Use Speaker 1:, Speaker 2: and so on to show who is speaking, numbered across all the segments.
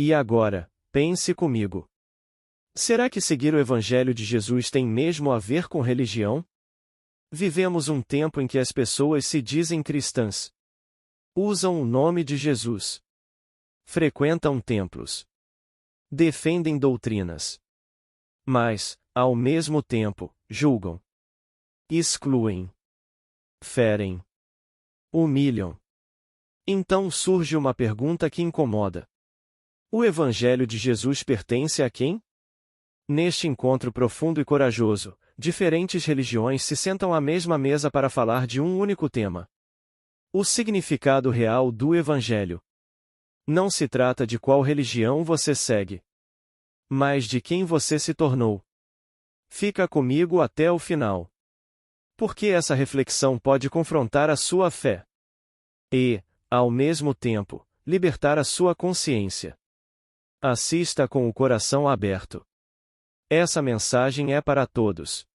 Speaker 1: E agora, pense comigo. Será que seguir o Evangelho de Jesus tem mesmo a ver com religião? Vivemos um tempo em que as pessoas se dizem cristãs. Usam o nome de Jesus. Frequentam templos. Defendem doutrinas. Mas, ao mesmo tempo, julgam. Excluem. Ferem. Humilham. Então surge uma pergunta que incomoda. O Evangelho de Jesus pertence a quem? Neste encontro profundo e corajoso, diferentes religiões se sentam à mesma mesa para falar de um único tema. O significado real do Evangelho. Não se trata de qual religião você segue, mas de quem você se tornou. Fica comigo até o final. Porque essa reflexão pode confrontar a sua fé e, ao mesmo tempo, libertar a sua consciência. Assista com o coração aberto. Essa mensagem é para todos.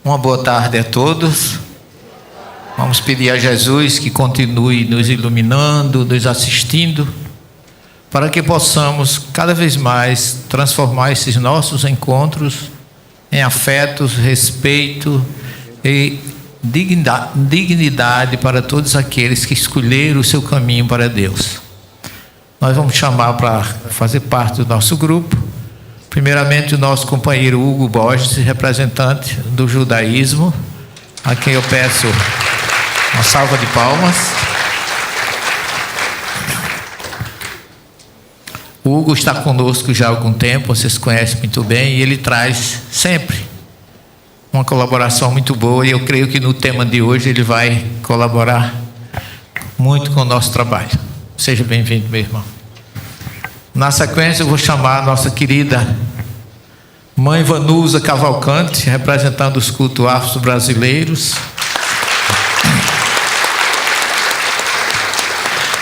Speaker 2: Uma boa tarde a todos. Vamos pedir a Jesus que continue nos iluminando, nos assistindo, para que possamos cada vez mais transformar esses nossos encontros em afetos, respeito e dignidade para todos aqueles que escolheram o seu caminho para Deus. Nós vamos chamar para fazer parte do nosso grupo, primeiramente o nosso companheiro Hugo Borges, representante do judaísmo, a quem eu peço uma salva de palmas. O Hugo está conosco já há algum tempo, vocês conhecem muito bem, e ele traz sempre uma colaboração muito boa, e eu creio que no tema de hoje ele vai colaborar muito com o nosso trabalho. Seja bem-vindo, meu irmão. Na sequência eu vou chamar a nossa querida Mãe Vanusa Cavalcante, representando os cultos afro-brasileiros,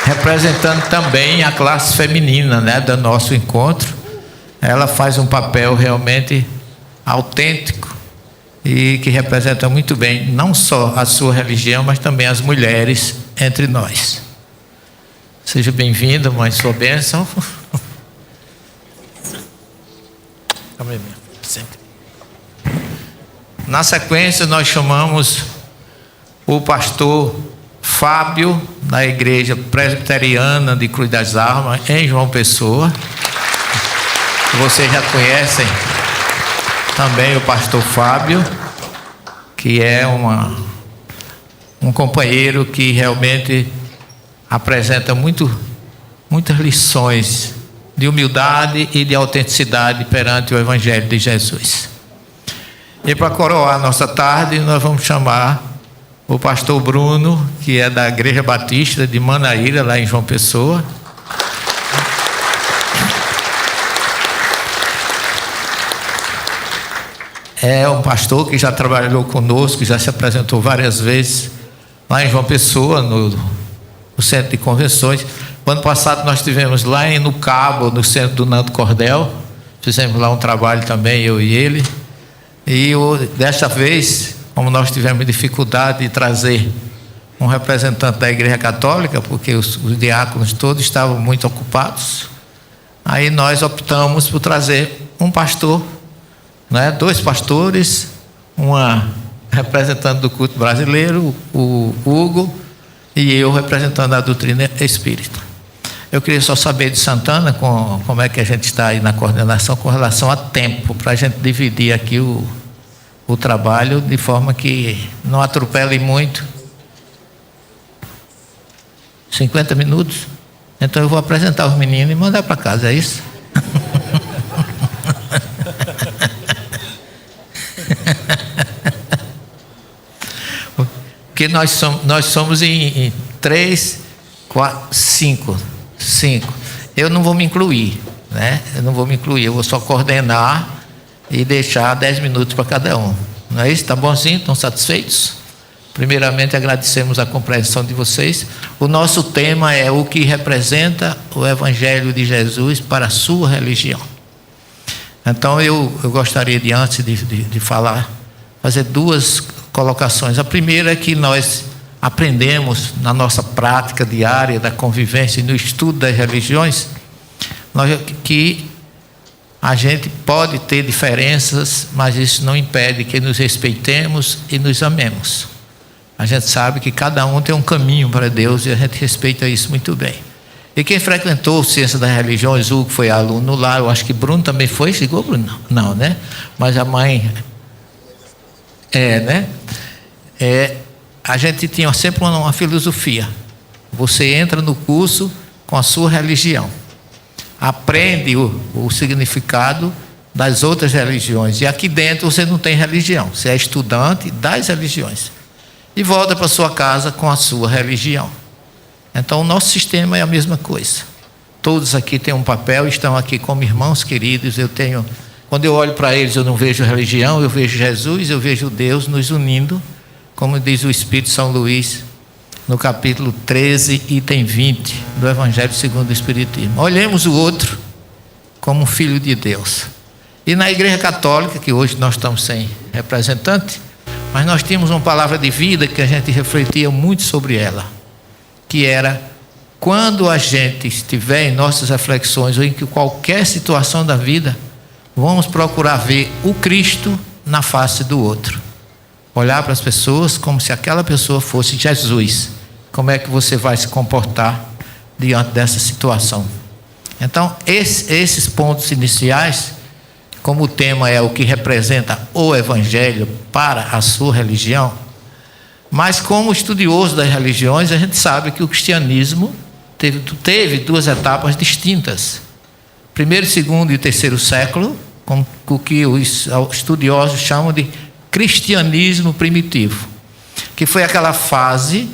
Speaker 2: representando também a classe feminina, né, do nosso encontro. Ela faz um papel realmente autêntico e que representa muito bem não só a sua religião, mas também as mulheres entre nós. Seja bem-vinda, mãe, sua bênção. Na sequência nós chamamos o pastor Fábio, da Igreja Presbiteriana de Cruz das Almas, em João Pessoa. Vocês já conhecem também o pastor Fábio, que é um companheiro que realmente apresenta muitas lições de humildade e de autenticidade perante o Evangelho de Jesus. E para coroar a nossa tarde, nós vamos chamar o pastor Bruno, que é da Igreja Batista de Manaíra, lá em João Pessoa. É um pastor que já trabalhou conosco, já se apresentou várias vezes lá em João Pessoa, no centro de convenções. O ano passado nós estivemos lá no Cabo, no centro do Nando Cordel, fizemos lá um trabalho também, eu e ele. E desta vez, como nós tivemos dificuldade de trazer um representante da Igreja Católica, porque os diáconos todos estavam muito ocupados, aí nós optamos por trazer um pastor, né, dois pastores, uma representante do culto brasileiro, o Hugo, e eu representando a doutrina espírita. Eu queria só saber de Santana como é que a gente está aí na coordenação com relação a tempo, para a gente dividir aqui o trabalho de forma que não atropele muito. 50 minutos? Então eu vou apresentar os meninos e mandar para casa, é isso? Porque nós somos em 3, 4, 5. Eu não vou me incluir, né? Eu vou só coordenar e deixar 10 minutos para cada um. Não é isso? Tá bom assim? Estão satisfeitos? Primeiramente agradecemos a compreensão de vocês. O nosso tema é o que representa o Evangelho de Jesus para a sua religião. Então eu gostaria de, antes de falar, fazer duas colocações. A primeira é que nós aprendemos na nossa prática diária da convivência e no estudo das religiões que a gente pode ter diferenças, mas isso não impede que nos respeitemos e nos amemos. A gente sabe que cada um tem um caminho para Deus e a gente respeita isso muito bem. E quem frequentou Ciência das Religiões, Hugo foi aluno lá, eu acho que Bruno também foi, chegou Bruno? Não, né? Mas a mãe... né? A gente tinha sempre uma filosofia. Você entra no curso com a sua religião. Aprende o significado das outras religiões. E aqui dentro você não tem religião. Você é estudante das religiões. E volta para sua casa com a sua religião. Então o nosso sistema é a mesma coisa. Todos aqui têm um papel, estão aqui como irmãos queridos. Quando eu olho para eles, eu não vejo religião, eu vejo Jesus, eu vejo Deus nos unindo, como diz o Espírito São Luís, no capítulo 13, item 20, do Evangelho segundo o Espiritismo. Olhemos o outro como um filho de Deus. E na Igreja Católica, que hoje nós estamos sem representante, mas nós tínhamos uma palavra de vida que a gente refletia muito sobre ela, que era: quando a gente estiver em nossas reflexões ou em qualquer situação da vida, vamos procurar ver o Cristo na face do outro. Olhar para as pessoas como se aquela pessoa fosse Jesus. Como é que você vai se comportar diante dessa situação? Então, esses pontos iniciais, como o tema é o que representa o Evangelho para a sua religião, mas como estudioso das religiões, a gente sabe que o cristianismo teve duas etapas distintas. Primeiro, segundo e terceiro século, com o que os estudiosos chamam de cristianismo primitivo, que foi aquela fase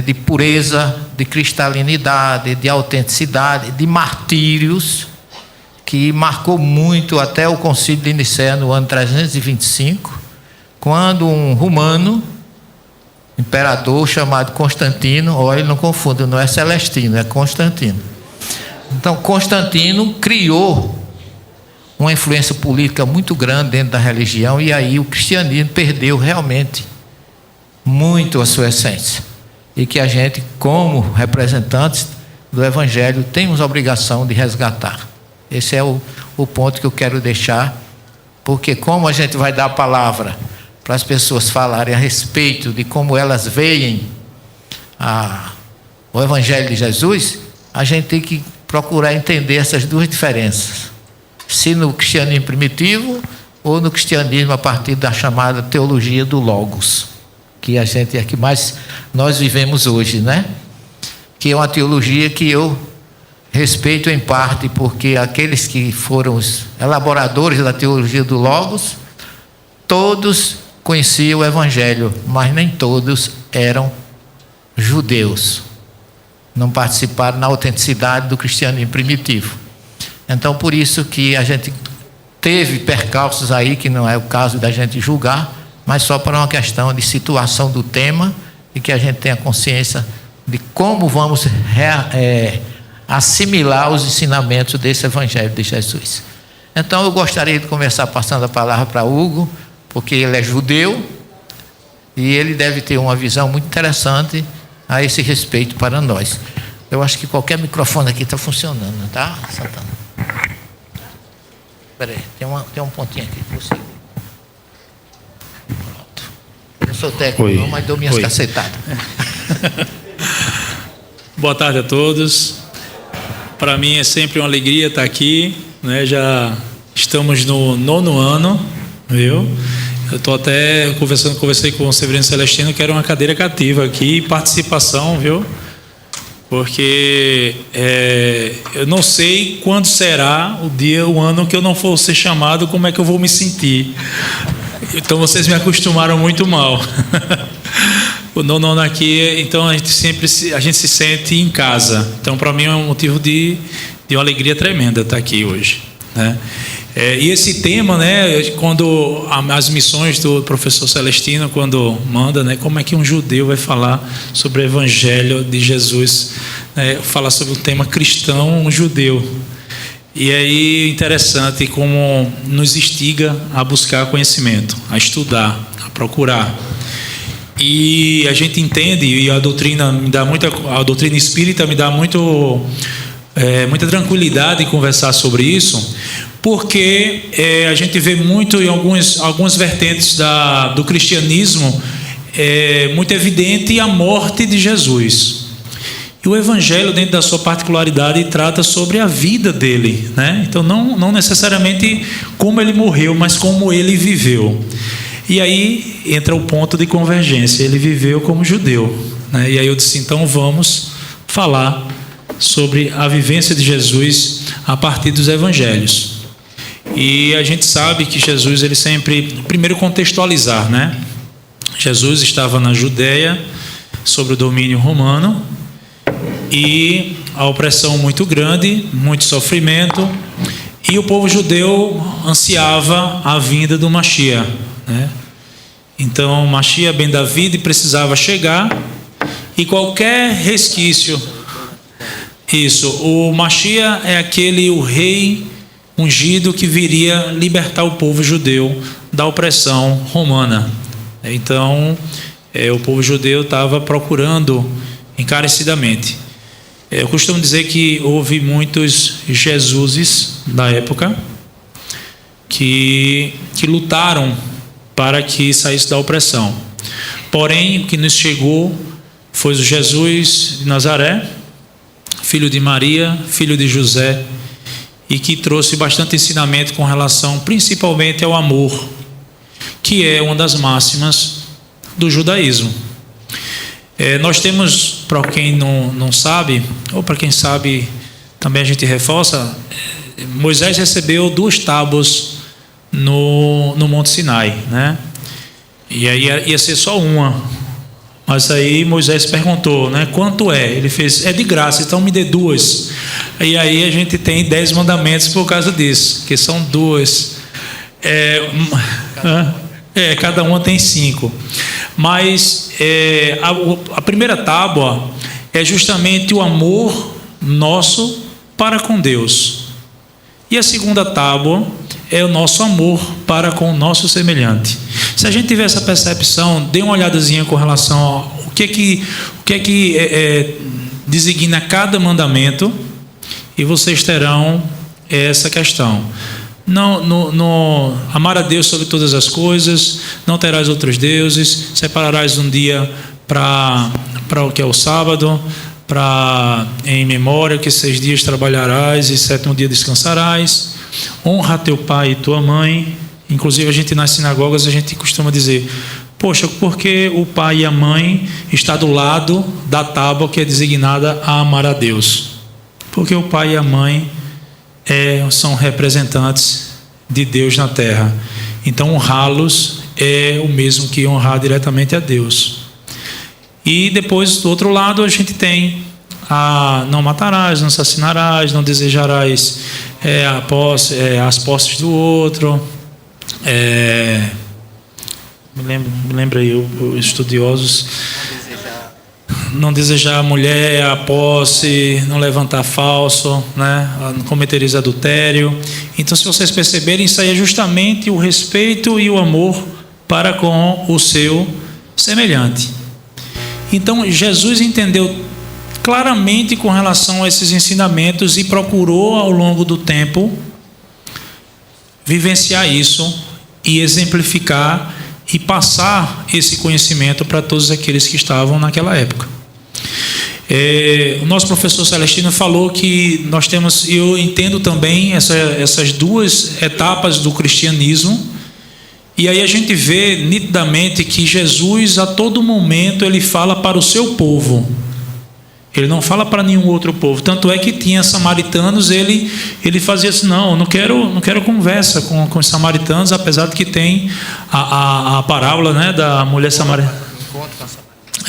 Speaker 2: de pureza, de cristalinidade, de autenticidade, de martírios, que marcou muito até o concílio de Nicéia no ano 325, quando um romano, imperador chamado Constantino, olha, não confunda, não é Celestino, é Constantino. Então Constantino criou uma influência política muito grande dentro da religião, e aí o cristianismo perdeu realmente muito a sua essência, e que a gente, como representantes do Evangelho, temos a obrigação de resgatar. Esse é o ponto que eu quero deixar, porque como a gente vai dar a palavra para as pessoas falarem a respeito de como elas veem o Evangelho de Jesus, a gente tem que procurar entender essas duas diferenças, se no cristianismo primitivo ou no cristianismo a partir da chamada teologia do Logos, que a gente é que mais nós vivemos hoje, né? Que é uma teologia que eu respeito em parte, porque aqueles que foram os elaboradores da teologia do Logos, todos conheciam o Evangelho, mas nem todos eram judeus, não participaram na autenticidade do cristianismo primitivo. Então, por isso que a gente teve percalços aí, que não é o caso da gente julgar, mas só para uma questão de situação do tema, e que a gente tenha consciência de como vamos assimilar os ensinamentos desse Evangelho de Jesus. Então, eu gostaria de começar passando a palavra para Hugo, porque ele é judeu, e ele deve ter uma visão muito interessante a esse respeito para nós. Eu acho que qualquer microfone aqui está funcionando, tá, Santana? Espera aí, tem um pontinho aqui para você. Pronto. Eu não sou técnico, não, mas dou minhas cacetadas.
Speaker 3: Boa tarde a todos. Para mim é sempre uma alegria estar aqui, né? Já estamos no 9º ano, viu? Eu estou até conversei com o Severino Celestino, que era uma cadeira cativa aqui, participação, viu? Porque eu não sei quando será o ano que eu não for ser chamado, como é que eu vou me sentir. Então vocês me acostumaram muito mal. O 9º ano aqui, então a gente se sente em casa. Então para mim é um motivo de uma alegria tremenda estar aqui hoje, né? E esse tema, né, quando as missões do professor Celestino, quando manda, né, como é que um judeu vai falar sobre o Evangelho de Jesus, né, falar sobre o tema cristão judeu. E aí interessante como nos instiga a buscar conhecimento, a estudar, a procurar. E a gente entende, e a doutrina espírita me dá muito muita tranquilidade em conversar sobre isso, porque a gente vê muito em algumas vertentes do cristianismo, muito evidente a morte de Jesus. E o Evangelho, dentro da sua particularidade, trata sobre a vida dele, né? Então, não necessariamente como ele morreu, mas como ele viveu. E aí entra o ponto de convergência. Ele viveu como judeu, né? E aí eu disse, então vamos falar sobre a vivência de Jesus a partir dos Evangelhos. E a gente sabe que Jesus, ele sempre... Primeiro, contextualizar, né? Jesus estava na Judéia, sob o domínio romano, e a opressão muito grande, muito sofrimento, e o povo judeu ansiava a vinda do Mashiach, né? Então, Mashiach ben David precisava chegar, e qualquer resquício, o Mashiach é o rei ungido que viria libertar o povo judeu da opressão romana. Então, o povo judeu estava procurando encarecidamente. Eu costumo dizer que houve muitos Jesuses da época que lutaram para que saísse da opressão. Porém, o que nos chegou foi o Jesus de Nazaré, filho de Maria, filho de José, e que trouxe bastante ensinamento com relação principalmente ao amor, que é uma das máximas do judaísmo. Nós temos, para quem não sabe, ou para quem sabe também a gente reforça, Moisés recebeu 2 tábuas no Monte Sinai, né? E aí ia ser só uma, mas aí Moisés perguntou, né, quanto é? Ele fez, é de graça, então me dê 2. E aí a gente tem 10 mandamentos por causa disso, que são 2. Cada uma tem 5. Mas a primeira tábua é justamente o amor nosso para com Deus. E a segunda tábua é o nosso amor para com o nosso semelhante. Se a gente tiver essa percepção, dê uma olhadazinha com relação ao que designa cada mandamento, e vocês terão essa questão. Amar a Deus sobre todas as coisas, não terás outros deuses, separarás um dia para o que é o sábado, em memória que 6 dias trabalharás e 7º dia descansarás, honra teu pai e tua mãe. Inclusive a gente nas sinagogas a gente costuma dizer, poxa, porque o pai e a mãe está do lado da tábua que é designada a amar a Deus? Porque o pai e a mãe são representantes de Deus na terra. Então honrá-los é o mesmo que honrar diretamente a Deus. E depois do outro lado a gente tem não matarás, não assassinarás, não desejarás as posses do outro. Me lembra aí os estudiosos. Não desejar a mulher, a posse, não levantar falso, né? Não cometeres adultério. Então, se vocês perceberem, isso aí é justamente o respeito e o amor para com o seu semelhante. Então, Jesus entendeu claramente com relação a esses ensinamentos e procurou ao longo do tempo vivenciar isso e exemplificar e passar esse conhecimento para todos aqueles que estavam naquela época. O nosso professor Celestino falou que nós temos, eu entendo também essas 2 etapas do cristianismo, e aí a gente vê nitidamente que Jesus a todo momento ele fala para o seu povo, ele não fala para nenhum outro povo. Tanto é que tinha samaritanos, ele fazia assim, não quero conversa com os samaritanos, apesar de que tem a parábola, né, da mulher samaritana,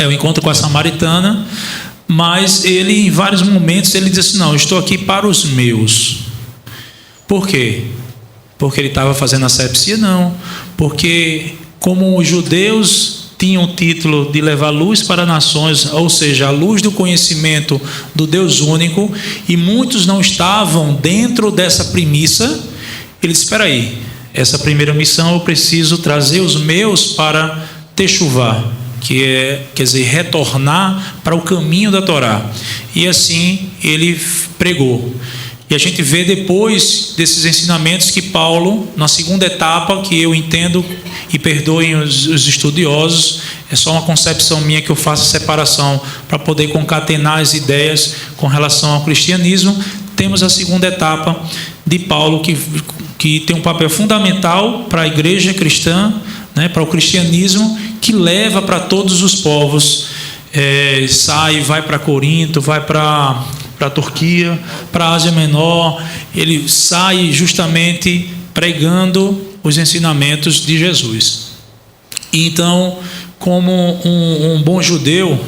Speaker 3: o encontro com a samaritana, mas ele em vários momentos ele diz assim, não, eu estou aqui para os meus. Por quê? Porque ele estava fazendo asepsia? Não, porque como os judeus tinham o título de levar luz para nações, ou seja, a luz do conhecimento do Deus único, e muitos não estavam dentro dessa premissa, ele disse, espera aí, essa primeira missão eu preciso trazer os meus para techuvá, que é, quer dizer, retornar para o caminho da Torá. E assim ele pregou. E a gente vê depois desses ensinamentos que Paulo, na segunda etapa, que eu entendo, e perdoem os estudiosos, é só uma concepção minha que eu faço a separação para poder concatenar as ideias com relação ao cristianismo. Temos a segunda etapa de Paulo, que tem um papel fundamental para a igreja cristã, né, para o cristianismo, que leva para todos os povos. Vai para Corinto, vai para a Turquia, para a Ásia Menor. Ele sai justamente pregando os ensinamentos de Jesus. E então, como um bom judeu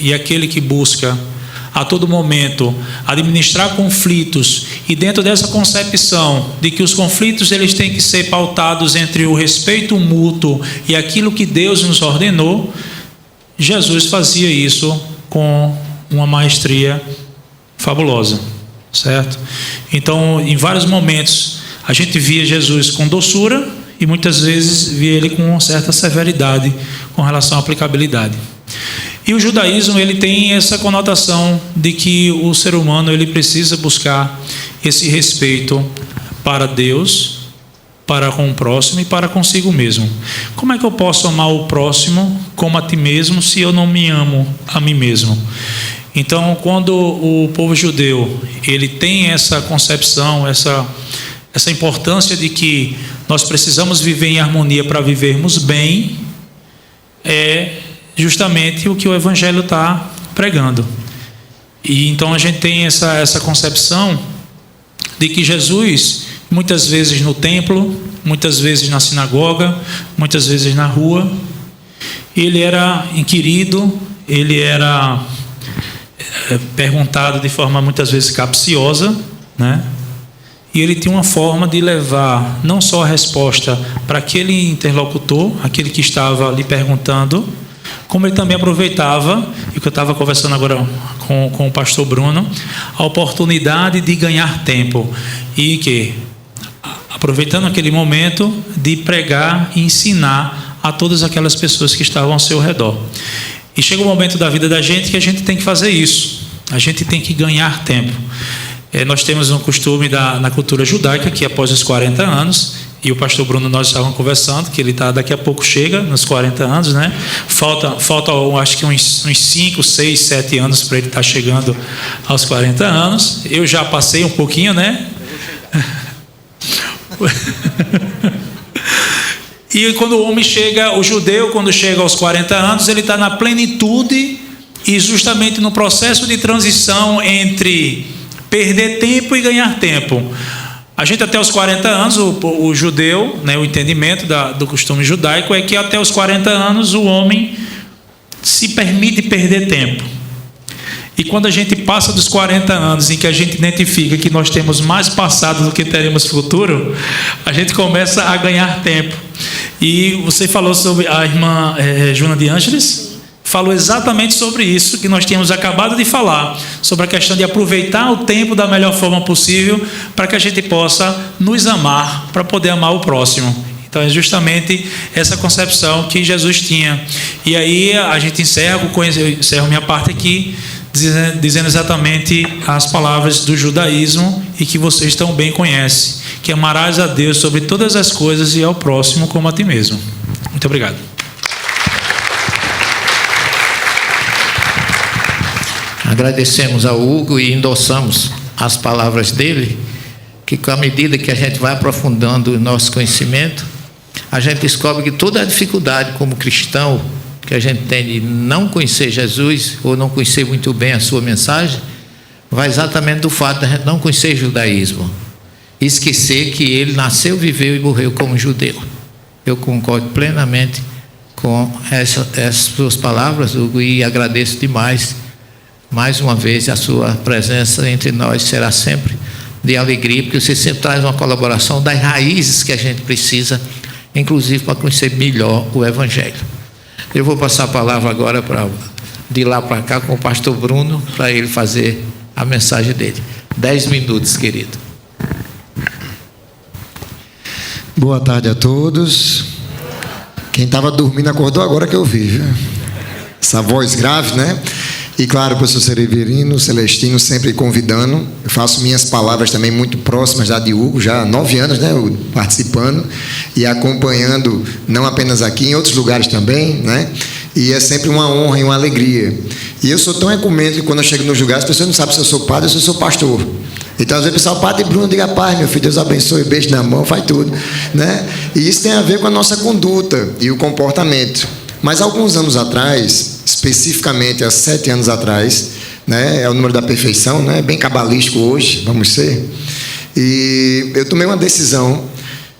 Speaker 3: e aquele que busca a todo momento administrar conflitos, e dentro dessa concepção de que os conflitos eles têm que ser pautados entre o respeito mútuo e aquilo que Deus nos ordenou, Jesus fazia isso com uma maestria fabulosa, certo? Então, em vários momentos, a gente via Jesus com doçura e muitas vezes via ele com uma certa severidade com relação à aplicabilidade. E o judaísmo ele tem essa conotação de que o ser humano ele precisa buscar esse respeito para Deus, para com o próximo e para consigo mesmo. Como é que eu posso amar o próximo como a ti mesmo se eu não me amo a mim mesmo? Então, quando o povo judeu ele tem essa concepção, essa importância de que nós precisamos viver em harmonia para vivermos bem, é justamente o que o Evangelho está pregando. E então a gente tem essa concepção de que Jesus, muitas vezes no templo, muitas vezes na sinagoga, muitas vezes na rua, ele era inquirido, ele era perguntado de forma muitas vezes capciosa, né? E ele tinha uma forma de levar não só a resposta para aquele interlocutor, aquele que estava lhe perguntando, como ele também aproveitava, e que eu estava conversando agora com o pastor Bruno, a oportunidade de ganhar tempo. E que, aproveitando aquele momento, de pregar e ensinar a todas aquelas pessoas que estavam ao seu redor. E chega um momento da vida da gente que a gente tem que fazer isso. A gente tem que ganhar tempo. Nós temos um costume na cultura judaica que após os 40 anos, e o pastor Bruno nós estávamos conversando, que ele daqui a pouco chega nos 40 anos, né? Falta acho que uns 5, 6, 7 anos para ele estar chegando aos 40 anos. Eu já passei um pouquinho, né? E quando o homem chega, o judeu, quando chega aos 40 anos, ele está na plenitude e justamente no processo de transição entre perder tempo e ganhar tempo. A gente até os 40 anos, o judeu, né, o entendimento do costume judaico é que até os 40 anos o homem se permite perder tempo. E quando a gente passa dos 40 anos em que a gente identifica que nós temos mais passado do que teremos futuro, a gente começa a ganhar tempo. E você falou sobre a irmã Joana de Ângeles, falou exatamente sobre isso que nós tínhamos acabado de falar, sobre a questão de aproveitar o tempo da melhor forma possível para que a gente possa nos amar, para poder amar o próximo. Então é justamente essa concepção que Jesus tinha. E aí a gente encerro minha parte aqui, dizendo exatamente as palavras do judaísmo e que vocês tão bem conhecem, que amarás a Deus sobre todas as coisas e ao próximo como a ti mesmo. Muito obrigado.
Speaker 2: Agradecemos ao Hugo e endossamos as palavras dele, que com a medida que a gente vai aprofundando o nosso conhecimento, a gente descobre que toda a dificuldade como cristão que a gente tem de não conhecer Jesus ou não conhecer muito bem a sua mensagem, vai exatamente do fato de a gente não conhecer o judaísmo, esquecer que ele nasceu, viveu e morreu como judeu. Eu concordo plenamente com essas suas palavras, Hugo, e agradeço demais. Mais uma vez, a sua presença entre nós será sempre de alegria, porque você sempre traz uma colaboração das raízes que a gente precisa, inclusive para conhecer melhor o Evangelho. Eu vou passar a palavra agora de lá para cá com o pastor Bruno, para ele fazer a mensagem dele. 10 minutos, querido.
Speaker 4: Boa tarde a todos. Quem estava dormindo acordou agora que eu vi, viu? essa voz grave, né? E claro, o professor Severino, Celestino, sempre convidando. Eu faço minhas palavras também muito próximas já de Hugo, já há 9 anos, né? Participando e acompanhando, não apenas aqui, em outros lugares também, né? E é sempre uma honra e uma alegria. E eu sou tão ecumênico que quando eu chego nos lugares, as pessoas não sabem se eu sou padre ou se eu sou pastor. Então, às vezes, o pessoal, Padre Bruno, diga paz, meu filho, Deus abençoe, beijo na mão, faz tudo, né? E isso tem a ver com a nossa conduta e o comportamento. Mas, alguns anos atrás, especificamente há 7 anos atrás, né, é o número da perfeição, né, bem cabalístico hoje, vamos ser, e eu tomei uma decisão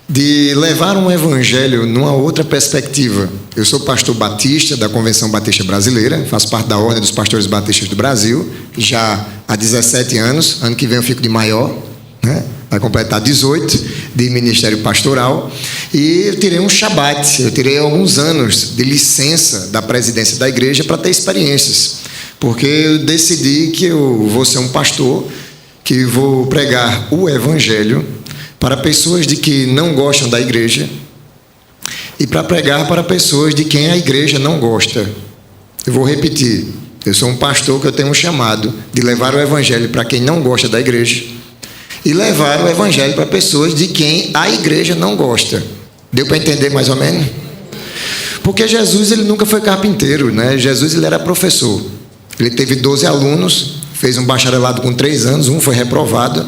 Speaker 4: de levar um evangelho numa outra perspectiva. Eu sou pastor batista da Convenção Batista Brasileira, faço parte da Ordem dos Pastores Batistas do Brasil, já há 17 anos, ano que vem eu fico de maior, né? Vai completar 18 de ministério pastoral, e eu tirei um shabat, eu tirei alguns anos de licença da presidência da igreja para ter experiências, porque eu decidi que eu vou ser um pastor, que vou pregar o evangelho para pessoas de que não gostam da igreja e para pregar para pessoas de quem a igreja não gosta. Eu vou repetir, eu sou um pastor que eu tenho um chamado de levar o evangelho para quem não gosta da igreja e levar o evangelho para pessoas de quem a igreja não gosta. Deu para entender mais ou menos? Porque Jesus, ele nunca foi carpinteiro, né? Jesus, ele era professor. Ele teve 12 alunos, fez um bacharelado com 3 anos, um foi reprovado,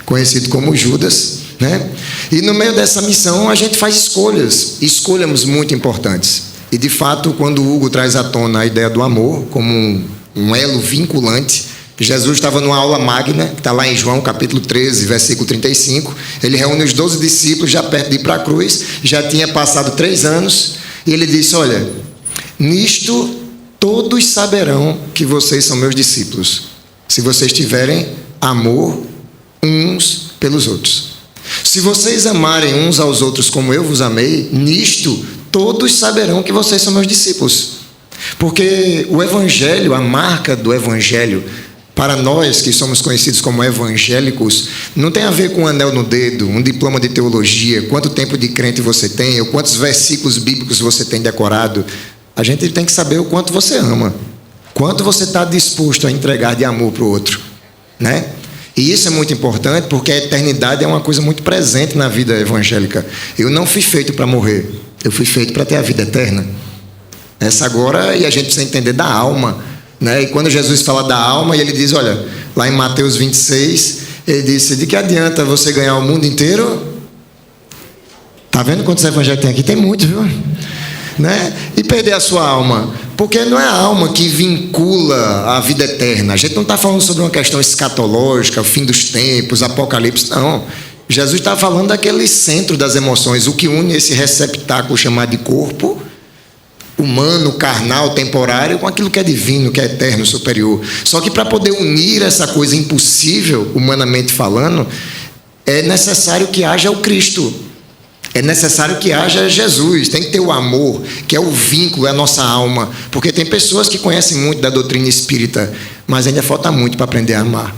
Speaker 4: conhecido como Judas, né? E no meio dessa missão a gente faz escolhas muito importantes. E de fato, quando o Hugo traz à tona a ideia do amor como um elo vinculante, Jesus estava numa aula magna, que está lá em João capítulo 13, versículo 35. Ele reúne os 12 discípulos já perto de ir para a cruz, já tinha passado 3 anos, e ele disse: olha, nisto todos saberão que vocês são meus discípulos, se vocês tiverem amor uns pelos outros. Se vocês amarem uns aos outros como eu vos amei, nisto todos saberão que vocês são meus discípulos. Porque o evangelho, a marca do evangelho, para nós que somos conhecidos como evangélicos, não tem a ver com um anel no dedo, um diploma de teologia, quanto tempo de crente você tem, ou quantos versículos bíblicos você tem decorado. A gente tem que saber o quanto você ama, quanto você está disposto a entregar de amor para o outro, né? E isso é muito importante, porque a eternidade é uma coisa muito presente na vida evangélica. Eu não fui feito para morrer, eu fui feito para ter a vida eterna. Essa agora, e a gente precisa entender da alma, né? E quando Jesus fala da alma, ele diz, olha, lá em Mateus 26, ele disse: de que adianta você ganhar o mundo inteiro? Tá vendo quantos evangelhos tem aqui? Tem muitos, viu? Né? E perder a sua alma, porque não é a alma que vincula a vida eterna. A gente não está falando sobre uma questão escatológica, o fim dos tempos, apocalipse, não. Jesus está falando daquele centro das emoções, o que une esse receptáculo chamado de corpo humano, carnal, temporário, com aquilo que é divino, que é eterno, superior. Só que para poder unir essa coisa impossível, humanamente falando, é necessário que haja o Cristo. É necessário que haja Jesus, tem que ter o amor, que é o vínculo, é a nossa alma. Porque tem pessoas que conhecem muito da doutrina espírita, mas ainda falta muito para aprender a amar.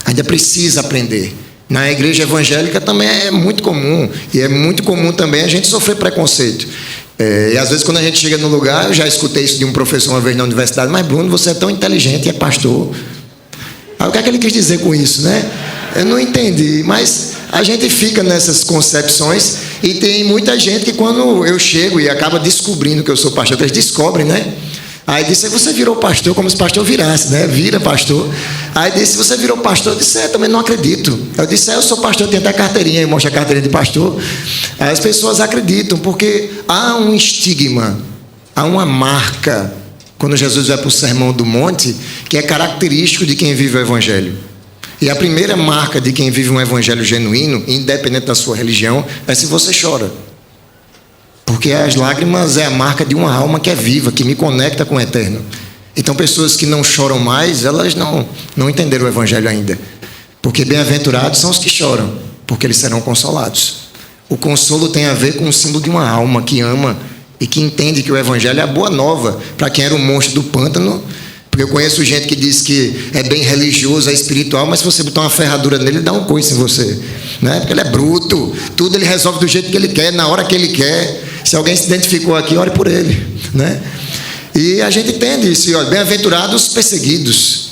Speaker 4: Ainda precisa aprender. Na igreja evangélica também é muito comum, e é muito comum também a gente sofrer preconceito. E às vezes quando a gente chega no lugar, eu já escutei isso de um professor uma vez na universidade: mas Bruno, você é tão inteligente e é pastor. Aí o que é que ele quis dizer com isso, né? Eu não entendi, mas a gente fica nessas concepções, e tem muita gente que quando eu chego e acaba descobrindo que eu sou pastor, eles descobrem, né? Aí disse: você virou pastor, como se pastor virasse, né? Vira pastor. Aí disse: você virou pastor? Eu disse: também não acredito. Eu disse: eu sou pastor, tenho até carteirinha, eu mostro a carteirinha de pastor. Aí as pessoas acreditam, porque há um estigma, há uma marca, quando Jesus vai para o Sermão do Monte, que é característico de quem vive o evangelho. E a primeira marca de quem vive um evangelho genuíno, independente da sua religião, é se você chora. Porque as lágrimas é a marca de uma alma que é viva, que me conecta com o eterno. Então pessoas que não choram mais, elas não entenderam o evangelho ainda. Porque bem-aventurados são os que choram, porque eles serão consolados. O consolo tem a ver com o símbolo de uma alma que ama e que entende que o evangelho é a boa nova para quem era o monstro do pântano. Porque eu conheço gente que diz que é bem religioso, é espiritual, mas se você botar uma ferradura nele, ele dá um coice em você, né? Porque ele é bruto, tudo ele resolve do jeito que ele quer, na hora que ele quer. Se alguém se identificou aqui, ore por ele, né? E a gente entende isso. E olha, bem-aventurados os perseguidos.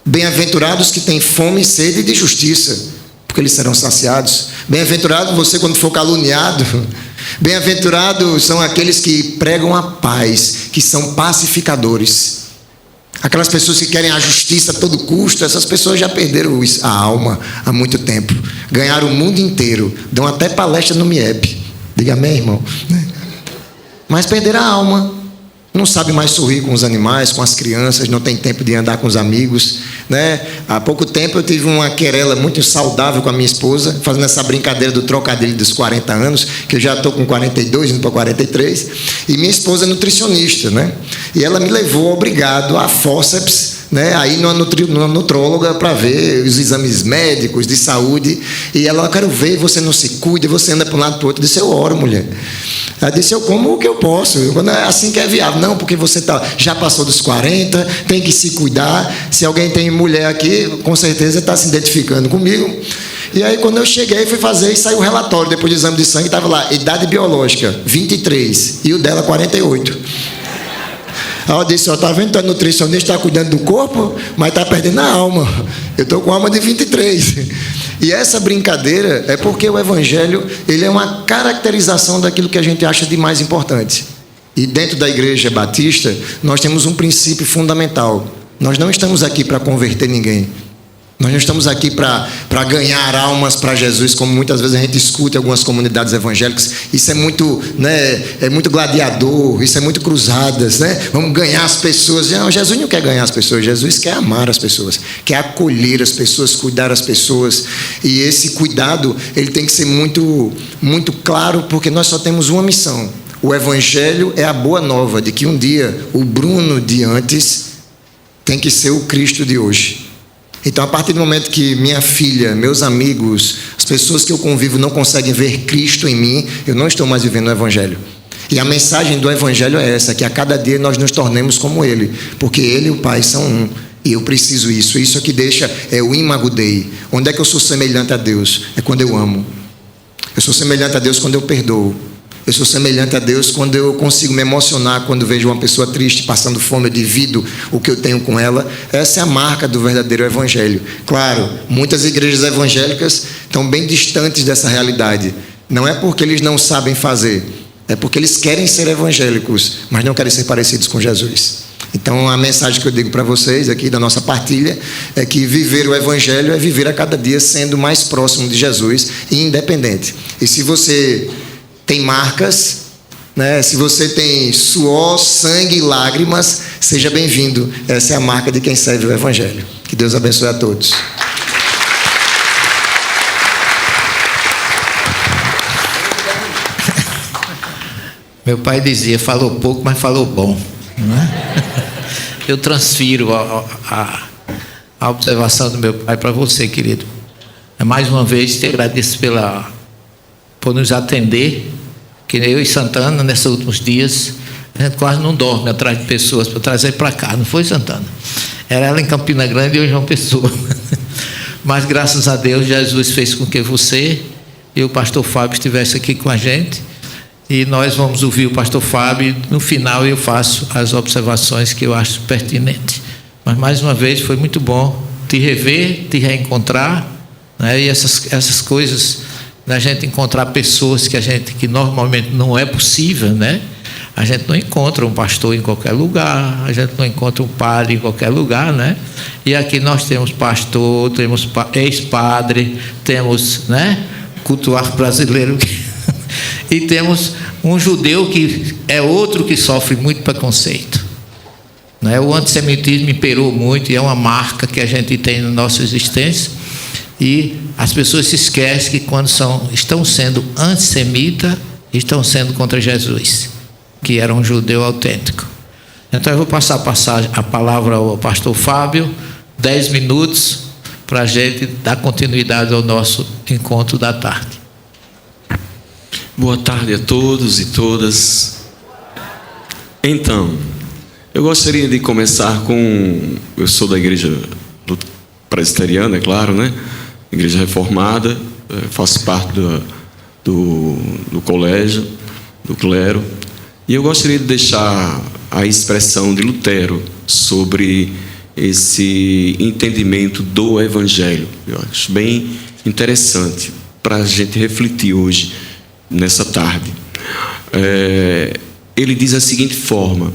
Speaker 4: Bem-aventurados que têm fome e sede de justiça, porque eles serão saciados. Bem-aventurado você quando for caluniado. Bem-aventurados são aqueles que pregam a paz, que são pacificadores. Aquelas pessoas que querem a justiça a todo custo, essas pessoas já perderam a alma há muito tempo. Ganharam o mundo inteiro, dão até palestra no MIEP. Diga amém, irmão. Mas perderam a alma. Não sabe mais sorrir com os animais, com as crianças, não tem tempo de andar com os amigos, né? Há pouco tempo eu tive uma querela muito saudável com a minha esposa, fazendo essa brincadeira do trocadilho dos 40 anos, que eu já estou com 42, indo para 43, e minha esposa é nutricionista, né? E ela me levou obrigado a fórceps, né? Aí numa nutróloga para ver os exames médicos de saúde, e ela, eu quero ver, você não se cuida, você anda para um lado para o outro. Eu disse, eu oro, mulher. Ela disse, eu como o que eu posso, assim que é viável. Não, porque você já passou dos 40, tem que se cuidar. Se alguém tem mulher aqui, com certeza está se identificando comigo. E aí quando eu cheguei, fui fazer e saiu o relatório, depois do exame de sangue, estava lá, idade biológica, 23, e o dela 48. Aí eu disse, está vendo, a nutricionista está cuidando do corpo, mas está perdendo a alma. Eu estou com alma de 23. E essa brincadeira é porque o Evangelho, ele é uma caracterização daquilo que a gente acha de mais importante. E dentro da Igreja Batista, nós temos um princípio fundamental. Nós não estamos aqui para converter ninguém. Nós não estamos aqui para ganhar almas para Jesus, como muitas vezes a gente escuta em algumas comunidades evangélicas. Isso é muito, né, é muito gladiador, isso é muito cruzadas, né? Vamos ganhar as pessoas. Não, Jesus não quer ganhar as pessoas, Jesus quer amar as pessoas, quer acolher as pessoas, cuidar das pessoas. E esse cuidado, ele tem que ser muito, muito claro, porque nós só temos uma missão. O Evangelho é a boa nova de que um dia o Bruno de antes tem que ser o Cristo de hoje. Então, a partir do momento que minha filha, meus amigos, as pessoas que eu convivo não conseguem ver Cristo em mim, eu não estou mais vivendo o Evangelho. E a mensagem do Evangelho é essa, que a cada dia nós nos tornemos como Ele, porque Ele e o Pai são um, e eu preciso isso. Isso é que deixa, é o imago Dei. Onde é que eu sou semelhante a Deus? É quando eu amo. Eu sou semelhante a Deus quando eu perdoo. Eu sou semelhante a Deus quando eu consigo me emocionar, quando vejo uma pessoa triste, passando fome, eu divido o que eu tenho com ela. Essa é a marca do verdadeiro Evangelho. Claro, muitas igrejas evangélicas estão bem distantes dessa realidade. Não é porque eles não sabem fazer, é porque eles querem ser evangélicos, mas não querem ser parecidos com Jesus. Então, a mensagem que eu digo para vocês aqui da nossa partilha é que viver o Evangelho é viver a cada dia sendo mais próximo de Jesus e independente. E se você tem marcas, né? Se você tem suor, sangue e lágrimas, seja bem-vindo. Essa é a marca de quem serve o Evangelho. Que Deus abençoe a todos.
Speaker 2: Meu pai dizia, falou pouco, mas falou bom. Não é? Eu transfiro a observação do meu pai para você, querido. Mais uma vez, te agradeço por nos atender, que eu e Santana, nesses últimos dias, a gente quase não dorme atrás de pessoas para trazer para cá, não foi, Santana? Era ela em Campina Grande e eu em João Pessoa. Mas graças a Deus, Jesus fez com que você e o pastor Fábio estivessem aqui com a gente, e nós vamos ouvir o pastor Fábio, e no final eu faço as observações que eu acho pertinentes. Mas mais uma vez foi muito bom te rever, te reencontrar, né? E essas coisas da gente encontrar pessoas que normalmente não é possível, né? A gente não encontra um pastor em qualquer lugar, a gente não encontra um padre em qualquer lugar, né? E aqui nós temos pastor, temos ex-padre, temos, né, cultuar brasileiro e temos um judeu que é outro que sofre muito preconceito, né? O antissemitismo imperou muito e é uma marca que a gente tem na nossa existência. E as pessoas se esquecem que quando estão sendo antissemitas, estão sendo contra Jesus, que era um judeu autêntico. Então eu vou passar a palavra ao pastor Fábio, 10 minutos, para a gente dar continuidade ao nosso encontro da tarde.
Speaker 5: Boa tarde a todos e todas. Então, eu gostaria de começar com... Eu sou da igreja presbiteriana, é claro, né? Igreja reformada, faço parte do colégio, do clero, e eu gostaria de deixar a expressão de Lutero sobre esse entendimento do Evangelho. Eu acho bem interessante para a gente refletir hoje, nessa tarde. Ele diz da seguinte forma: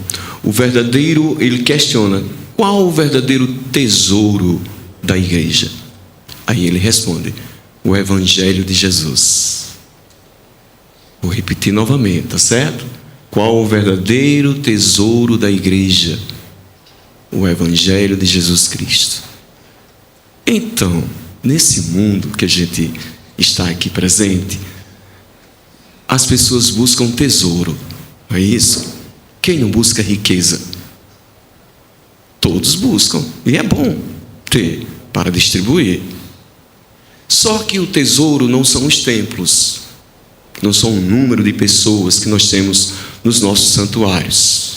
Speaker 5: ele questiona qual o verdadeiro tesouro da igreja. Aí ele responde: o Evangelho de Jesus. Vou repetir novamente, tá certo? Qual o verdadeiro tesouro da igreja? O Evangelho de Jesus Cristo. Então, nesse mundo que a gente está aqui presente, as pessoas buscam tesouro, não é isso? Quem não busca riqueza? Todos buscam, e é bom ter para distribuir. Só que o tesouro não são os templos, não são o número de pessoas que nós temos nos nossos santuários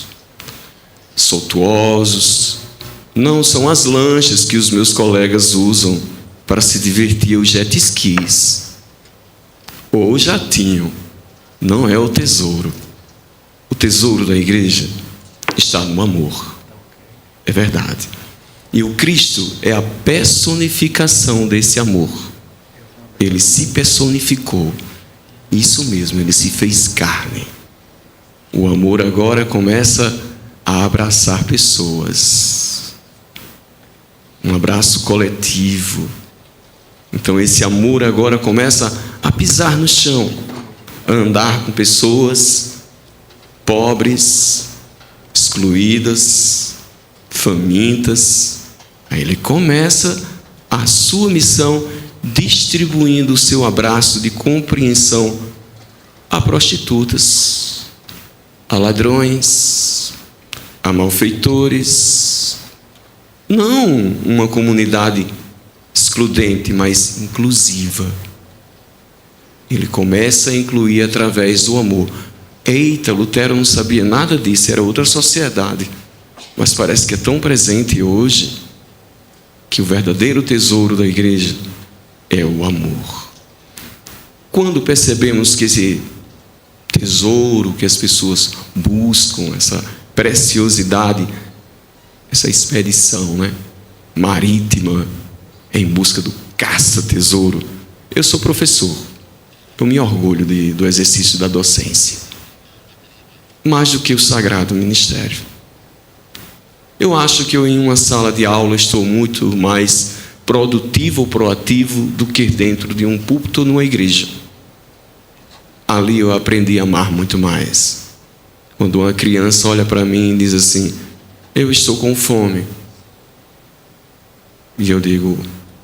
Speaker 5: suntuosos, não são as lanchas que os meus colegas usam para se divertir, os jet skis ou o jatinho. Não é o tesouro. O tesouro da igreja está no amor. É verdade. E o Cristo é a personificação desse amor. Ele se personificou. Isso mesmo, ele se fez carne. O amor agora começa a abraçar pessoas. Um abraço coletivo. Então esse amor agora começa a pisar no chão, a andar com pessoas pobres, excluídas, famintas. Aí ele começa a sua missão distribuindo o seu abraço de compreensão a prostitutas, a ladrões, a malfeitores. Não uma comunidade excludente, mas inclusiva. Ele começa a incluir através do amor. Eita, Lutero não sabia nada disso, era outra sociedade. Mas parece que é tão presente hoje que o verdadeiro tesouro da igreja é o amor. Quando percebemos que esse tesouro que as pessoas buscam, essa preciosidade, essa expedição, marítima, em busca do caça-tesouro. Eu sou professor, eu me orgulho do exercício da docência, mais do que o sagrado ministério. Eu acho que eu, em uma sala de aula, estou muito mais produtivo ou proativo do que dentro de um púlpito numa igreja. Ali eu aprendi a amar muito mais. Quando uma criança olha para mim e diz assim: eu estou com fome, e eu digo: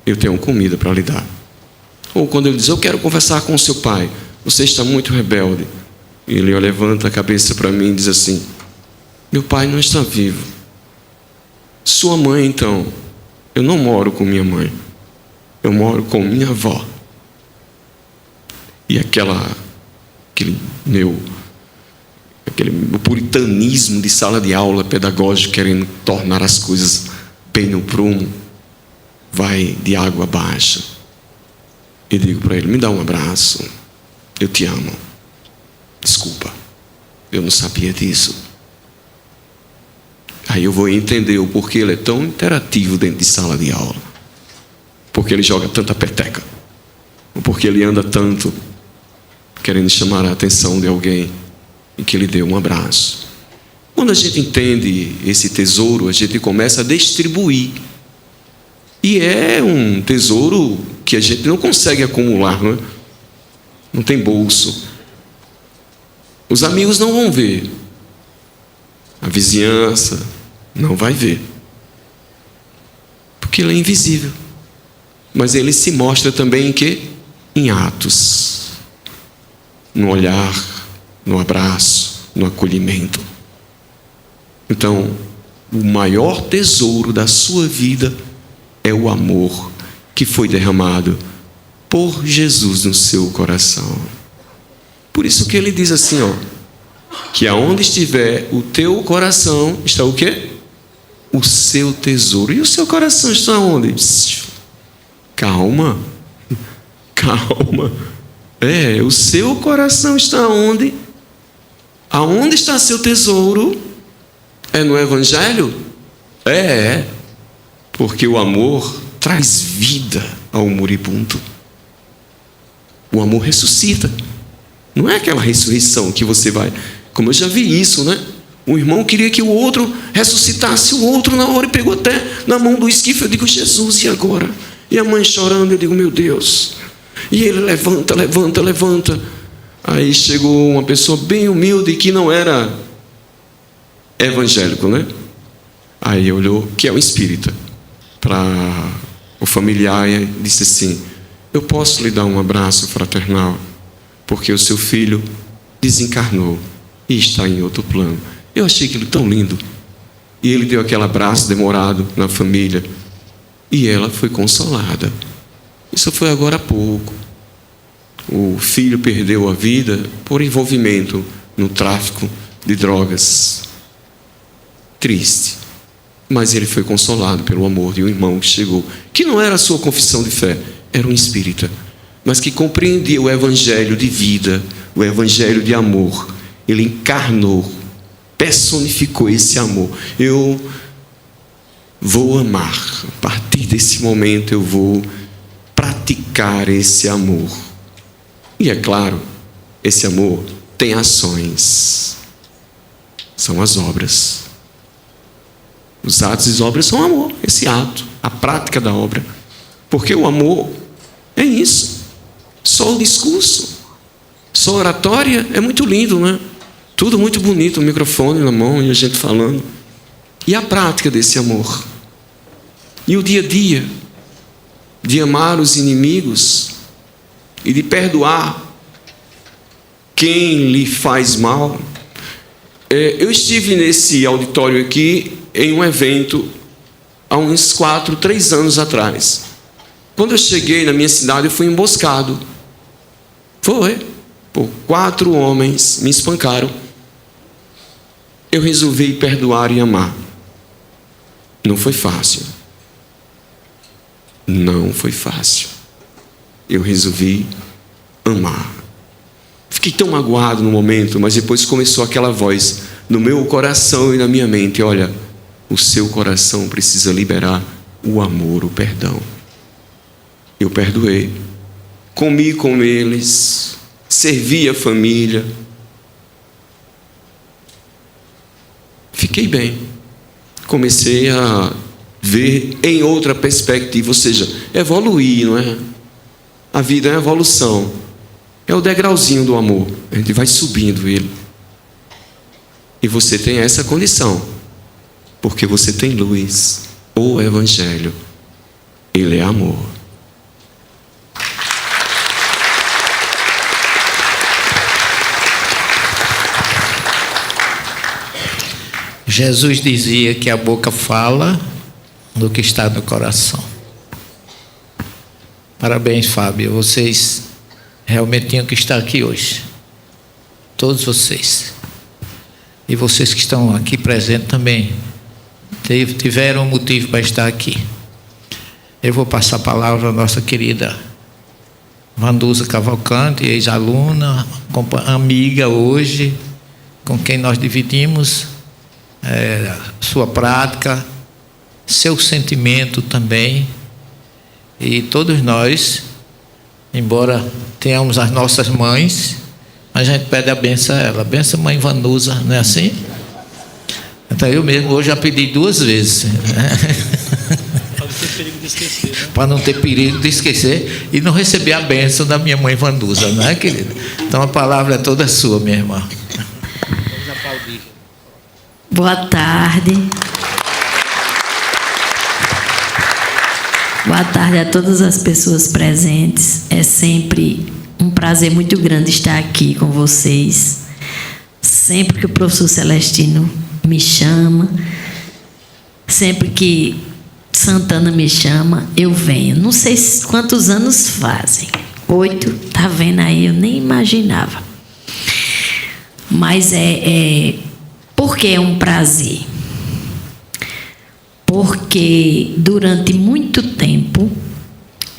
Speaker 5: eu tenho comida para lhe dar. Ou quando ele diz: eu quero conversar com o seu pai, você está muito rebelde, e ele levanta a cabeça para mim e diz assim: meu pai não está vivo. Sua mãe, então? Eu não moro com minha mãe, eu moro com minha avó. E aquele meu puritanismo de sala de aula pedagógico, querendo tornar as coisas bem no prumo, vai de água abaixo. E digo para ele: me dá um abraço, eu te amo. Desculpa, eu não sabia disso. Aí eu vou entender o porquê ele é tão interativo dentro de sala de aula, porque ele joga tanta peteca, ou porque ele anda tanto querendo chamar a atenção de alguém e que ele dê um abraço. Quando a gente entende esse tesouro, a gente começa a distribuir. E é um tesouro que a gente não consegue acumular, não é? Não tem bolso. Os amigos não vão ver. A vizinhança não vai ver. Porque ele é invisível. Mas ele se mostra também em quê? Em atos. No olhar, no abraço, no acolhimento. Então, o maior tesouro da sua vida é o amor que foi derramado por Jesus no seu coração. Por isso que ele diz assim, que aonde estiver o teu coração, está o quê? O seu tesouro. E o seu coração está onde? Calma. Calma. O seu coração está onde? Aonde está seu tesouro? É no Evangelho? É. Porque o amor traz vida ao moribundo. O amor ressuscita. Não é aquela ressurreição que você vai... Como eu já vi isso, né? Um irmão queria que o outro ressuscitasse o outro na hora e pegou até na mão do esquife. Eu digo, Jesus, e agora? E a mãe chorando, eu digo, meu Deus. E ele levanta. Aí chegou uma pessoa bem humilde que não era evangélico, né? Aí olhou, que é um espírita, para o familiar e disse assim: eu posso lhe dar um abraço fraternal, porque o seu filho desencarnou e está em outro plano. Eu achei aquilo tão lindo. E ele deu aquele abraço demorado na família. E ela foi consolada. Isso foi agora há pouco. O filho perdeu a vida por envolvimento no tráfico de drogas. Triste. Mas ele foi consolado pelo amor de um irmão que chegou, que não era a sua confissão de fé, era um espírita, mas que compreendia o evangelho de vida, o evangelho de amor. Ele encarnou, personificou esse amor. Eu vou amar. A partir desse momento eu vou praticar esse amor. E é claro, esse amor tem ações. São as obras. Os atos e as obras são amor. Esse ato, a prática da obra. Porque o amor é isso. Só o discurso, só a oratória é muito lindo, né? Tudo muito bonito, o microfone na mão e a gente falando. E a prática desse amor? E o dia a dia de amar os inimigos e de perdoar quem lhe faz mal. Eu estive nesse auditório aqui em um evento há uns 3 anos atrás. Quando eu cheguei na minha cidade, eu fui emboscado. Por 4 homens me espancaram. Eu resolvi perdoar e amar. Não foi fácil. Não foi fácil. Eu resolvi amar. Fiquei tão magoado no momento, mas depois começou aquela voz no meu coração e na minha mente: olha, o seu coração precisa liberar o amor, o perdão. Eu perdoei. Comi com eles, servi a família. Fiquei bem. Comecei a ver em outra perspectiva, ou seja, evoluir, não é? A vida é uma evolução. É o degrauzinho do amor. A gente vai subindo ele. E você tem essa condição, porque você tem luz. O Evangelho, ele é amor.
Speaker 2: Jesus dizia que a boca fala do que está no coração. Parabéns, Fábio. Vocês realmente tinham que estar aqui hoje. Todos vocês. E vocês que estão aqui presentes também tiveram um motivo para estar aqui. Eu vou passar a palavra à nossa querida Vanduza Cavalcante, ex-aluna, amiga hoje, com quem nós dividimos sua prática, seu sentimento também. E todos nós, embora tenhamos as nossas mães, a gente pede a benção a ela. Benção, mãe Vanduza, não é assim? Então eu mesmo hoje já pedi 2 vezes.
Speaker 3: Para não ter perigo de esquecer, né?
Speaker 2: Para não ter perigo de esquecer e não receber a benção da minha mãe Vanduza, não é, querida? Então a palavra é toda sua, minha irmã. Vamos aplaudir.
Speaker 6: Boa tarde. Boa tarde a todas as pessoas presentes. É sempre um prazer muito grande estar aqui com vocês. Sempre que o professor Celestino me chama, sempre que Santana me chama, eu venho. Não sei quantos anos fazem. 8, tá vendo aí? Eu nem imaginava. Mas por que é um prazer? Porque durante muito tempo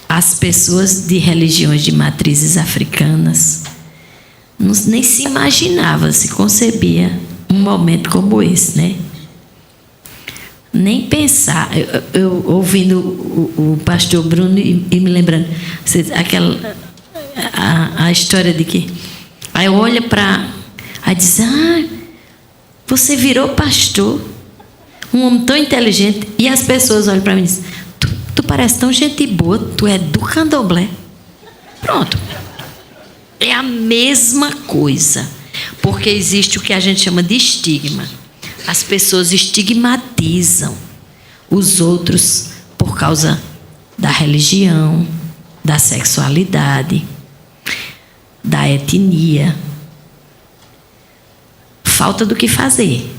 Speaker 6: as pessoas de religiões de matrizes africanas nem se imaginava, se concebia um momento como esse, né? Nem pensar. Eu ouvindo o pastor Bruno e me lembrando, a história de que. Aí olha para. Aí diz: você virou pastor, um homem tão inteligente. E as pessoas olham para mim e dizem: tu parece tão gente boa, tu é do candomblé. Pronto. É a mesma coisa. Porque existe o que a gente chama de estigma. As pessoas estigmatizam os outros por causa da religião, da sexualidade, da etnia. Falta do que fazer.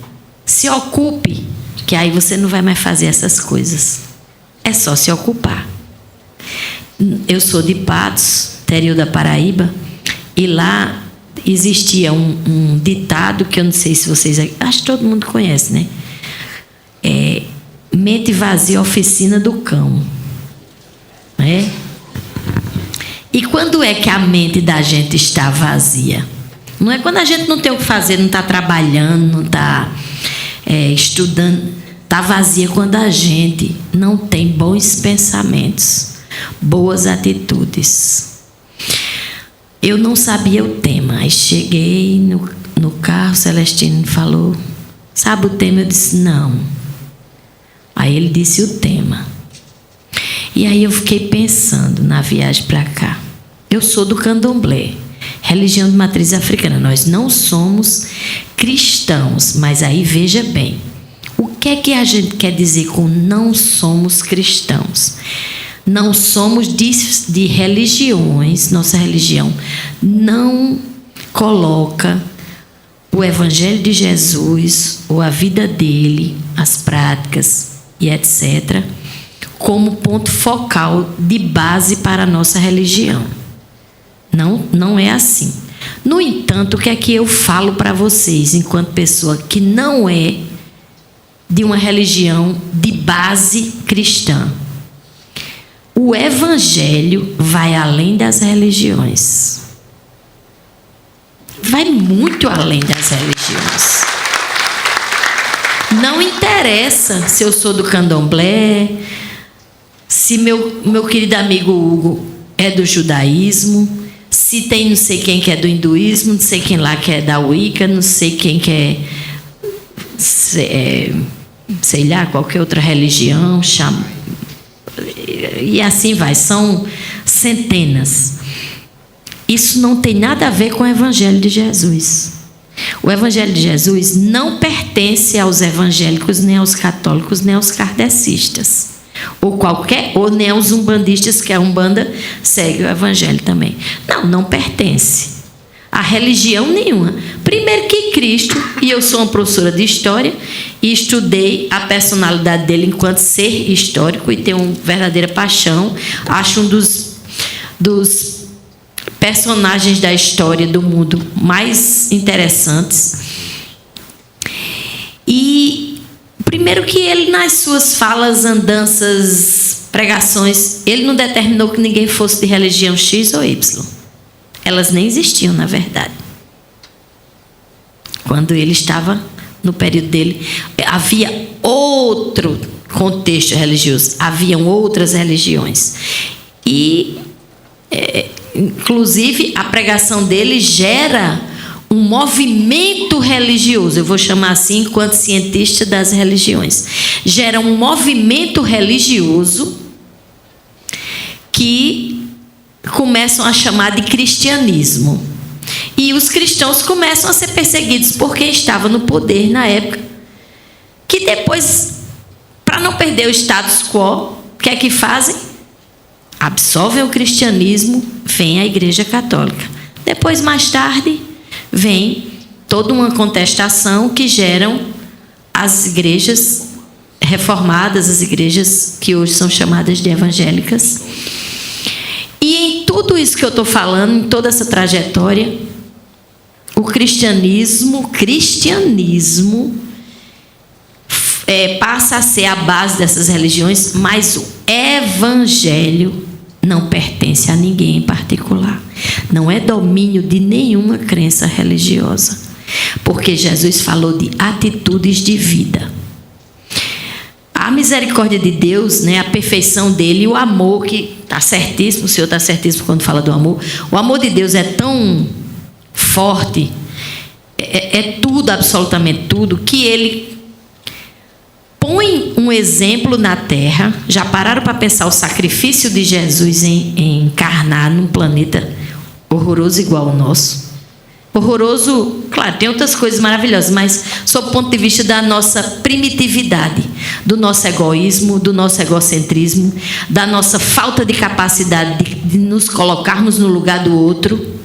Speaker 6: Se ocupe, que aí você não vai mais fazer essas coisas. É só se ocupar. Eu sou de Patos, interior da Paraíba, e lá existia um ditado que eu não sei se vocês... Acho que todo mundo conhece, né? Mente vazia, oficina do cão. Né? E quando é que a mente da gente está vazia? Não é quando a gente não tem o que fazer, não está trabalhando, não está estudando. Está vazia quando a gente não tem bons pensamentos, boas atitudes. Eu não sabia o tema. Aí cheguei no carro, o Celestino falou: sabe o tema? Eu disse: não. Aí ele disse o tema. E aí eu fiquei pensando na viagem para cá. Eu sou do candomblé, religião de matriz africana. Nós não somos cristãos, mas aí veja bem. O que é que a gente quer dizer com não somos cristãos? Não somos de religiões, nossa religião não coloca o Evangelho de Jesus, ou a vida dele, as práticas e etc., como ponto focal de base para a nossa religião. Não é assim. No entanto, o que é que eu falo para vocês, enquanto pessoa que não é de uma religião de base cristã? O Evangelho vai além das religiões. Vai muito além das religiões. Não interessa se eu sou do candomblé, se meu querido amigo Hugo é do judaísmo, se tem não sei quem que é do hinduísmo, não sei quem lá que é da Wicca, não sei quem que é sei lá, qualquer outra religião, e assim vai, são centenas. Isso não tem nada a ver com o Evangelho de Jesus. O Evangelho de Jesus não pertence aos evangélicos, nem aos católicos, nem aos kardecistas, ou nem aos umbandistas, que a Umbanda segue o Evangelho também. Não pertence a religião nenhuma. Primeiro que Cristo, e eu sou uma professora de história e estudei a personalidade dele enquanto ser histórico e tenho uma verdadeira paixão. Acho um dos personagens da história do mundo mais interessantes. E primeiro que ele, nas suas falas, andanças, pregações, ele não determinou que ninguém fosse de religião X ou Y. Elas nem existiam, na verdade. Quando ele estava no período dele, havia outro contexto religioso, haviam outras religiões. E, inclusive, a pregação dele gera um movimento religioso, eu vou chamar assim enquanto cientista das religiões. Gera um movimento religioso que começam a chamar de cristianismo. E os cristãos começam a ser perseguidos por quem estava no poder na época. Que depois, para não perder o status quo, o que é que fazem? Absolvem o cristianismo, vem a Igreja Católica. Depois, mais tarde, vem toda uma contestação que geram as igrejas reformadas, as igrejas que hoje são chamadas de evangélicas. E em tudo isso que eu estou falando, em toda essa trajetória, o cristianismo passa a ser a base dessas religiões, mas o evangelho não pertence a ninguém em particular. Não é domínio de nenhuma crença religiosa. Porque Jesus falou de atitudes de vida. a misericórdia de Deus, né, a perfeição dele, o amor, que está certíssimo, o Senhor está certíssimo quando fala do amor. O amor de Deus é tão forte, é tudo, absolutamente tudo, que ele põe um exemplo na terra. Já pararam para pensar o sacrifício de Jesus em encarnar num planeta horroroso igual ao nosso? Horroroso, claro, tem outras coisas maravilhosas, mas sob o ponto de vista da nossa primitividade, do nosso egoísmo, do nosso egocentrismo, da nossa falta de capacidade de nos colocarmos no lugar do outro.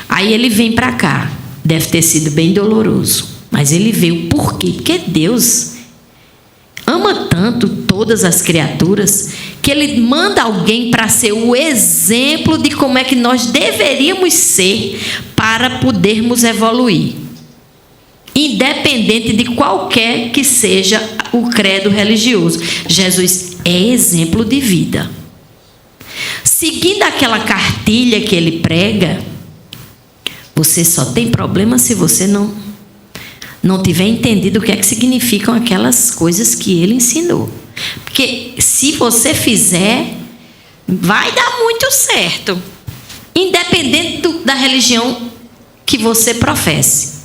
Speaker 6: Aí ele vem para cá. Deve ter sido bem doloroso, mas ele veio. Por quê? Porque Deus ama tanto todas as criaturas que ele manda alguém para ser o exemplo de como é que nós deveríamos ser para podermos evoluir, independente de qualquer que seja o credo religioso. Jesus é exemplo de vida. Seguindo aquela cartilha que ele prega, você só tem problema se você não tiver entendido o que é que significam aquelas coisas que ele ensinou. Porque se você fizer, vai dar muito certo, independente da religião que você professe.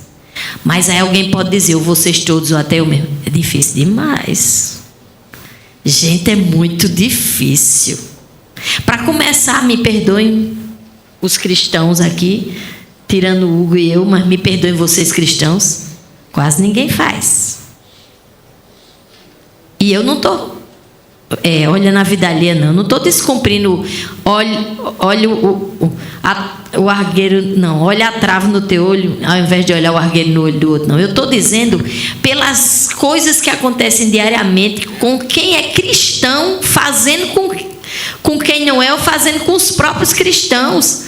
Speaker 6: Mas aí alguém pode dizer, ou vocês todos, ou até eu mesmo, é difícil demais. Gente, é muito difícil. Para começar, me perdoem os cristãos aqui, tirando o Hugo e eu, mas me perdoem vocês cristãos, quase ninguém faz. E eu não estou olhando a vida alheia, não. Não estou descumprindo. Olha o argueiro, não. Olha a trave no teu olho, ao invés de olhar o argueiro no olho do outro, não. Eu estou dizendo pelas coisas que acontecem diariamente com quem é cristão, fazendo com quem não é, ou fazendo com os próprios cristãos.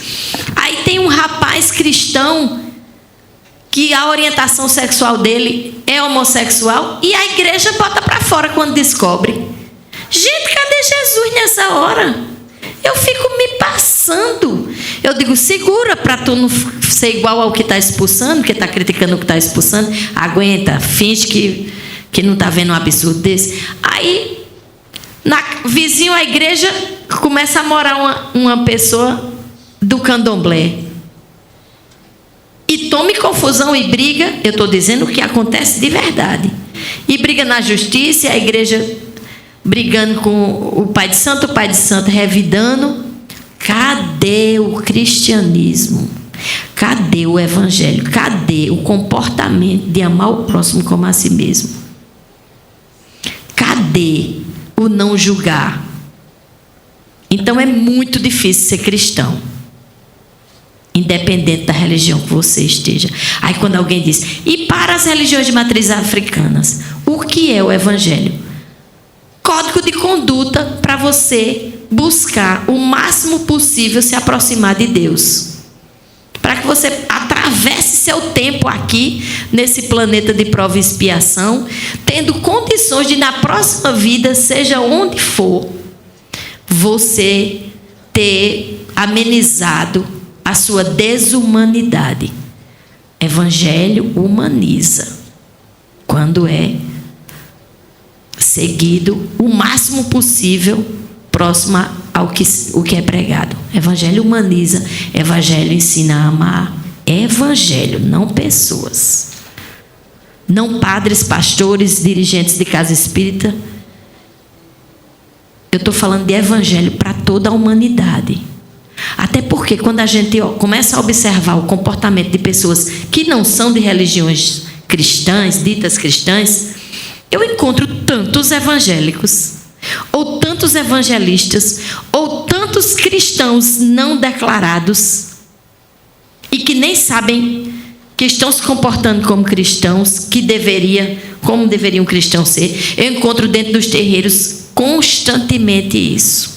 Speaker 6: Aí tem um rapaz cristão que a orientação sexual dele é homossexual e a igreja bota para fora quando descobre. Gente, cadê Jesus nessa hora? Eu fico me passando. Eu digo, segura para tu não ser igual ao que está expulsando, que está criticando o que está expulsando. Aguenta, finge que não está vendo um absurdo desse. Aí, vizinho à igreja, começa a morar uma pessoa do candomblé. E tome confusão e briga, eu estou dizendo o que acontece de verdade. E briga na justiça, e a igreja brigando com o pai de santo revidando. Cadê o cristianismo? Cadê o evangelho? Cadê o comportamento de amar o próximo como a si mesmo? Cadê o não julgar? Então é muito difícil ser cristão, independente da religião que você esteja. Aí quando alguém diz, e para as religiões de matriz africanas, o que é o evangelho? Código de conduta para você buscar o máximo possível se aproximar de Deus, para que você atravesse seu tempo aqui nesse planeta de prova e expiação, tendo condições de na próxima vida, seja onde for, você ter amenizado a sua desumanidade. Evangelho humaniza quando é seguido o máximo possível próximo ao que é pregado. Evangelho humaniza, evangelho ensina a amar. Evangelho, não pessoas. Não padres, pastores, dirigentes de casa espírita. Eu estou falando de evangelho para toda a humanidade. Até porque quando a gente começa a observar o comportamento de pessoas que não são de religiões cristãs, ditas cristãs, eu encontro tantos evangélicos, ou tantos evangelistas, ou tantos cristãos não declarados, e que nem sabem que estão se comportando como cristãos, como deveria um cristão ser. Eu encontro dentro dos terreiros constantemente isso.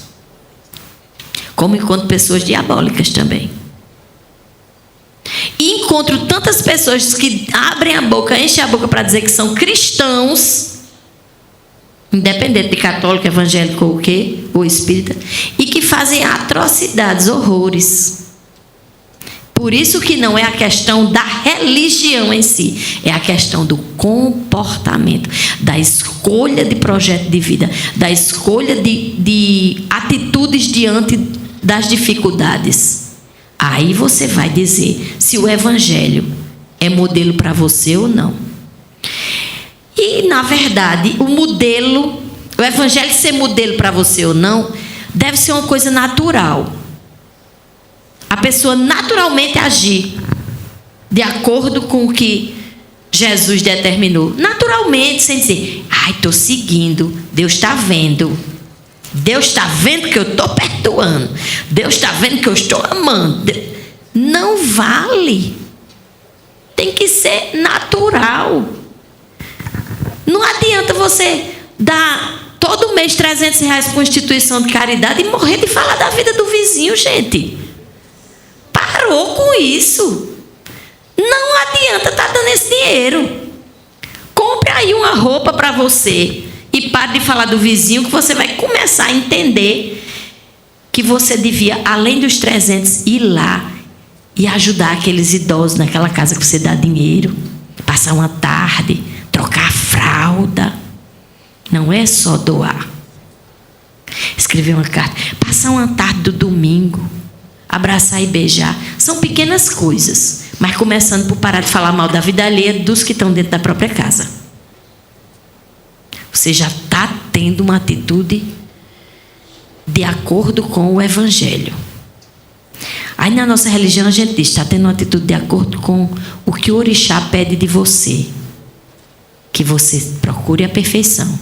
Speaker 6: Como encontro pessoas diabólicas também. E encontro tantas pessoas que abrem a boca, enchem a boca para dizer que são cristãos, independente de católico, evangélico ou o quê, ou espírita, e que fazem atrocidades, horrores. Por isso que não é a questão da religião em si, é a questão do comportamento, da escolha de projeto de vida, da escolha de atitudes diante das dificuldades. Aí você vai dizer se o Evangelho é modelo para você ou não. E, na verdade, o Evangelho ser modelo para você ou não, deve ser uma coisa natural. A pessoa naturalmente agir de acordo com o que Jesus determinou. Naturalmente, sem dizer, estou seguindo, Deus está vendo. Deus está vendo que eu estou perdoando. Deus está vendo que eu estou amando. Não vale. Tem que ser natural. Não adianta você dar todo mês R$300 para instituição de caridade e morrer de falar da vida do vizinho, gente. Parou com isso. Não adianta estar dando esse dinheiro. Compre aí uma roupa para você e pare de falar do vizinho, que você vai começar a entender que você devia, além dos 300, ir lá e ajudar aqueles idosos naquela casa que você dá dinheiro, passar uma tarde, trocar a fralda. Não é só doar. Escrever uma carta, passar uma tarde do domingo, abraçar e beijar. São pequenas coisas, mas começando por parar de falar mal da vida alheia dos que estão dentro da própria casa. Você já está tendo uma atitude de acordo com o Evangelho. Aí na nossa religião a gente diz, está tendo uma atitude de acordo com o que o orixá pede de você. Que você procure a perfeição.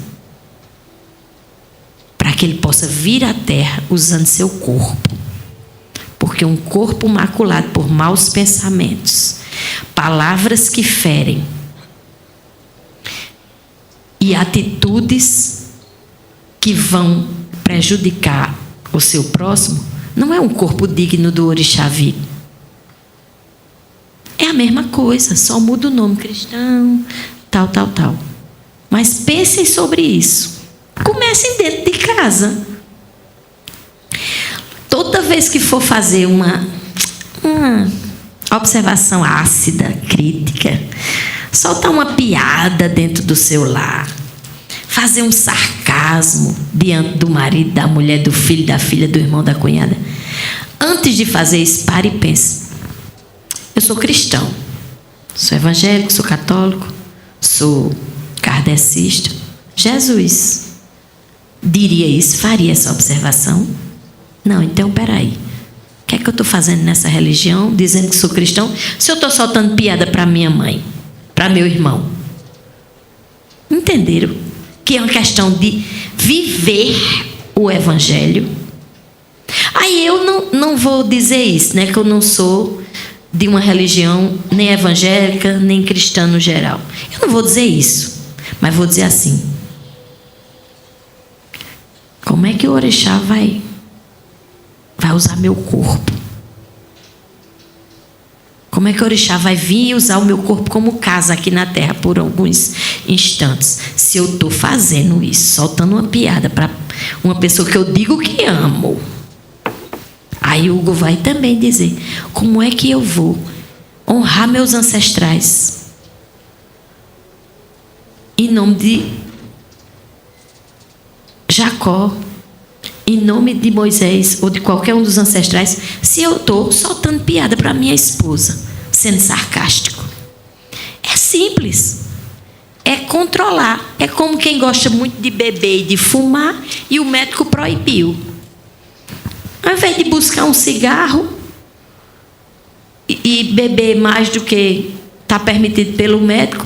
Speaker 6: Para que ele possa vir à terra usando seu corpo. Porque um corpo maculado por maus pensamentos, palavras que ferem e atitudes que vão prejudicar o seu próximo, não é um corpo digno do orixá vivo. É a mesma coisa, só muda o nome cristão, tal. Mas pensem sobre isso. Comecem dentro de casa. Toda vez que for fazer uma observação ácida, crítica, soltar uma piada dentro do seu lar, fazer um sarcasmo diante do marido, da mulher, do filho, da filha, do irmão, da cunhada. Antes de fazer isso, pare e pense. Eu sou cristão, sou evangélico, sou católico, sou kardecista. Jesus diria isso, faria essa observação? Não, então peraí. O que é que eu estou fazendo nessa religião, dizendo que sou cristão, se eu estou soltando piada para minha mãe, para meu irmão? Entenderam? Que é uma questão de viver o Evangelho. Aí eu não vou dizer isso, né? Que eu não sou de uma religião nem evangélica, nem cristã no geral. Eu não vou dizer isso, mas vou dizer assim. Como é que o orixá vai usar meu corpo? Como é que o orixá vai vir e usar o meu corpo como casa aqui na terra por alguns instantes? Se eu estou fazendo isso, soltando uma piada para uma pessoa que eu digo que amo. Aí Hugo vai também dizer, como é que eu vou honrar meus ancestrais? Em nome de Jacó, em nome de Moisés ou de qualquer um dos ancestrais, se eu estou soltando piada para minha esposa, sendo sarcástico. É simples. É controlar. É como quem gosta muito de beber e de fumar e o médico proibiu. Ao invés de buscar um cigarro e beber mais do que está permitido pelo médico,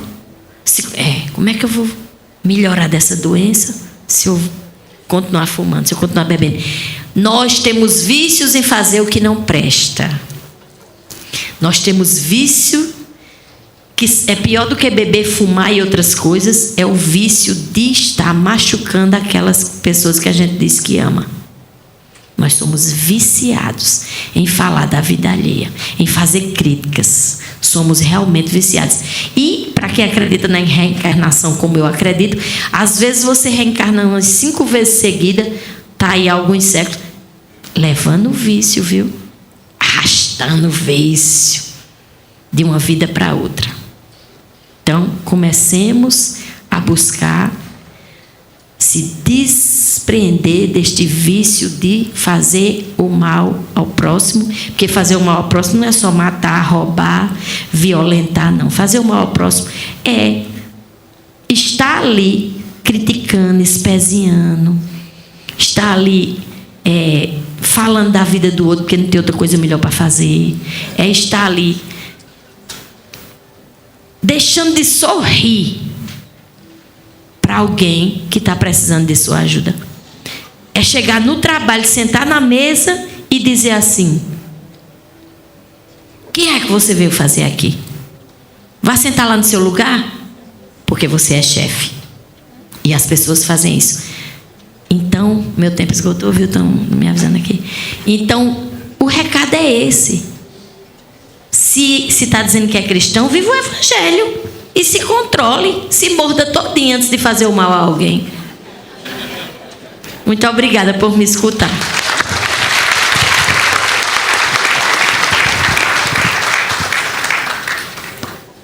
Speaker 6: como é que eu vou melhorar dessa doença se eu continuar fumando, se eu continuar bebendo? Nós temos vícios em fazer o que não presta. Nós temos vício que é pior do que beber, fumar e outras coisas, é o vício de estar machucando aquelas pessoas que a gente diz que ama. Nós somos viciados em falar da vida alheia, em fazer críticas. Somos realmente viciados. E, para quem acredita na reencarnação, como eu acredito, às vezes você reencarna umas 5 vezes seguida, está aí alguns séculos, levando o vício, viu? Arrastando o vício de uma vida para outra. Então, comecemos a buscar se despreender deste vício de fazer o mal ao próximo, porque fazer o mal ao próximo não é só matar, roubar, violentar, não. Fazer o mal ao próximo é estar ali criticando, espezinhando, estar ali falando da vida do outro porque não tem outra coisa melhor para fazer, é estar ali deixando de sorrir para alguém que está precisando de sua ajuda. É chegar no trabalho, sentar na mesa e dizer assim: o que é que você veio fazer aqui? Vá sentar lá no seu lugar, porque você é chefe. E as pessoas fazem isso. Então, meu tempo esgotou, viu? Estão me avisando aqui. Então, o recado é esse. Se está dizendo que é cristão, viva o evangelho. E se controle, se morda todinho antes de fazer o mal a alguém. Muito obrigada por me escutar.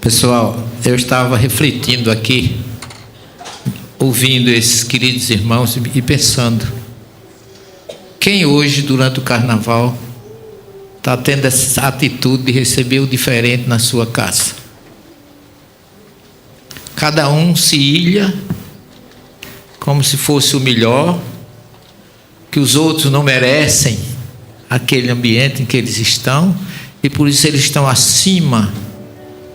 Speaker 2: Pessoal, eu estava refletindo aqui, ouvindo esses queridos irmãos e pensando: quem hoje, durante o carnaval, está tendo essa atitude de receber o diferente na sua casa? Cada um se ilha como se fosse o melhor, que os outros não merecem aquele ambiente em que eles estão, e por isso eles estão acima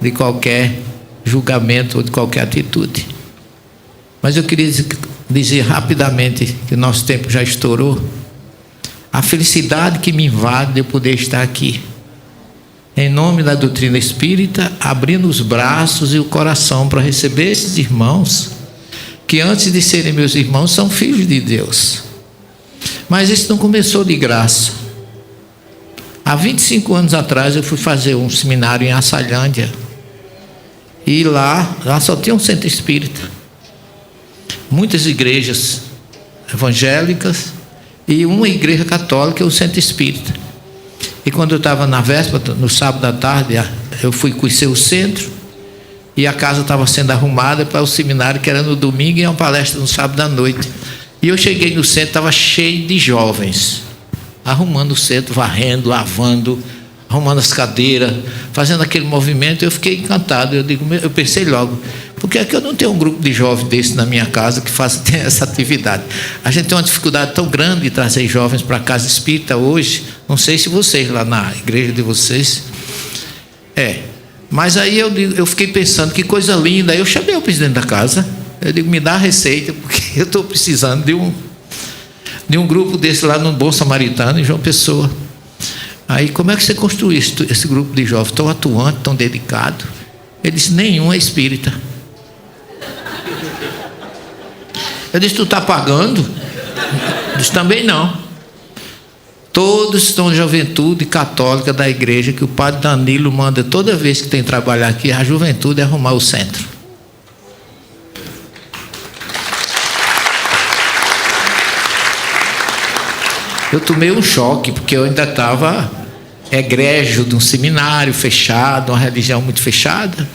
Speaker 2: de qualquer julgamento ou de qualquer atitude. Mas eu queria dizer rapidamente, que o nosso tempo já estourou, a felicidade que me invade de eu poder estar aqui, em nome da doutrina espírita, abrindo os braços e o coração para receber esses irmãos, que antes de serem meus irmãos, são filhos de Deus. Mas isso não começou de graça. Há 25 anos atrás, eu fui fazer um seminário em Açalândia, e lá só tinha um centro espírita, muitas igrejas evangélicas e uma igreja católica, o centro espírita. E quando eu estava na véspera, no sábado à tarde, eu fui conhecer o centro, e a casa estava sendo arrumada para o seminário, que era no domingo, e uma palestra no sábado à noite. E eu cheguei no centro, estava cheio de jovens, arrumando o centro, varrendo, lavando, arrumando as cadeiras, fazendo aquele movimento. Eu fiquei encantado. Eu pensei logo: por que é que eu não tenho um grupo de jovens desse na minha casa que faça essa atividade? A gente tem uma dificuldade tão grande de trazer jovens para a casa espírita hoje. Não sei se vocês lá na igreja de vocês mas aí eu fiquei pensando, que coisa linda. Aí eu chamei o presidente da casa, eu digo: me dá a receita, porque eu estou precisando de um grupo desse lá no Bom Samaritano, em João Pessoa. Aí: como é que você construiu esse grupo de jovens tão atuante, tão dedicado? Ele disse: nenhum é espírita. Eu disse: tu está pagando? Ele disse: também não. Todos estão na juventude católica da igreja, que o padre Danilo manda toda vez que tem que trabalhar aqui, a juventude é arrumar o centro. Eu tomei um choque, porque eu ainda estava egrégio de um seminário fechado, uma religião muito fechada.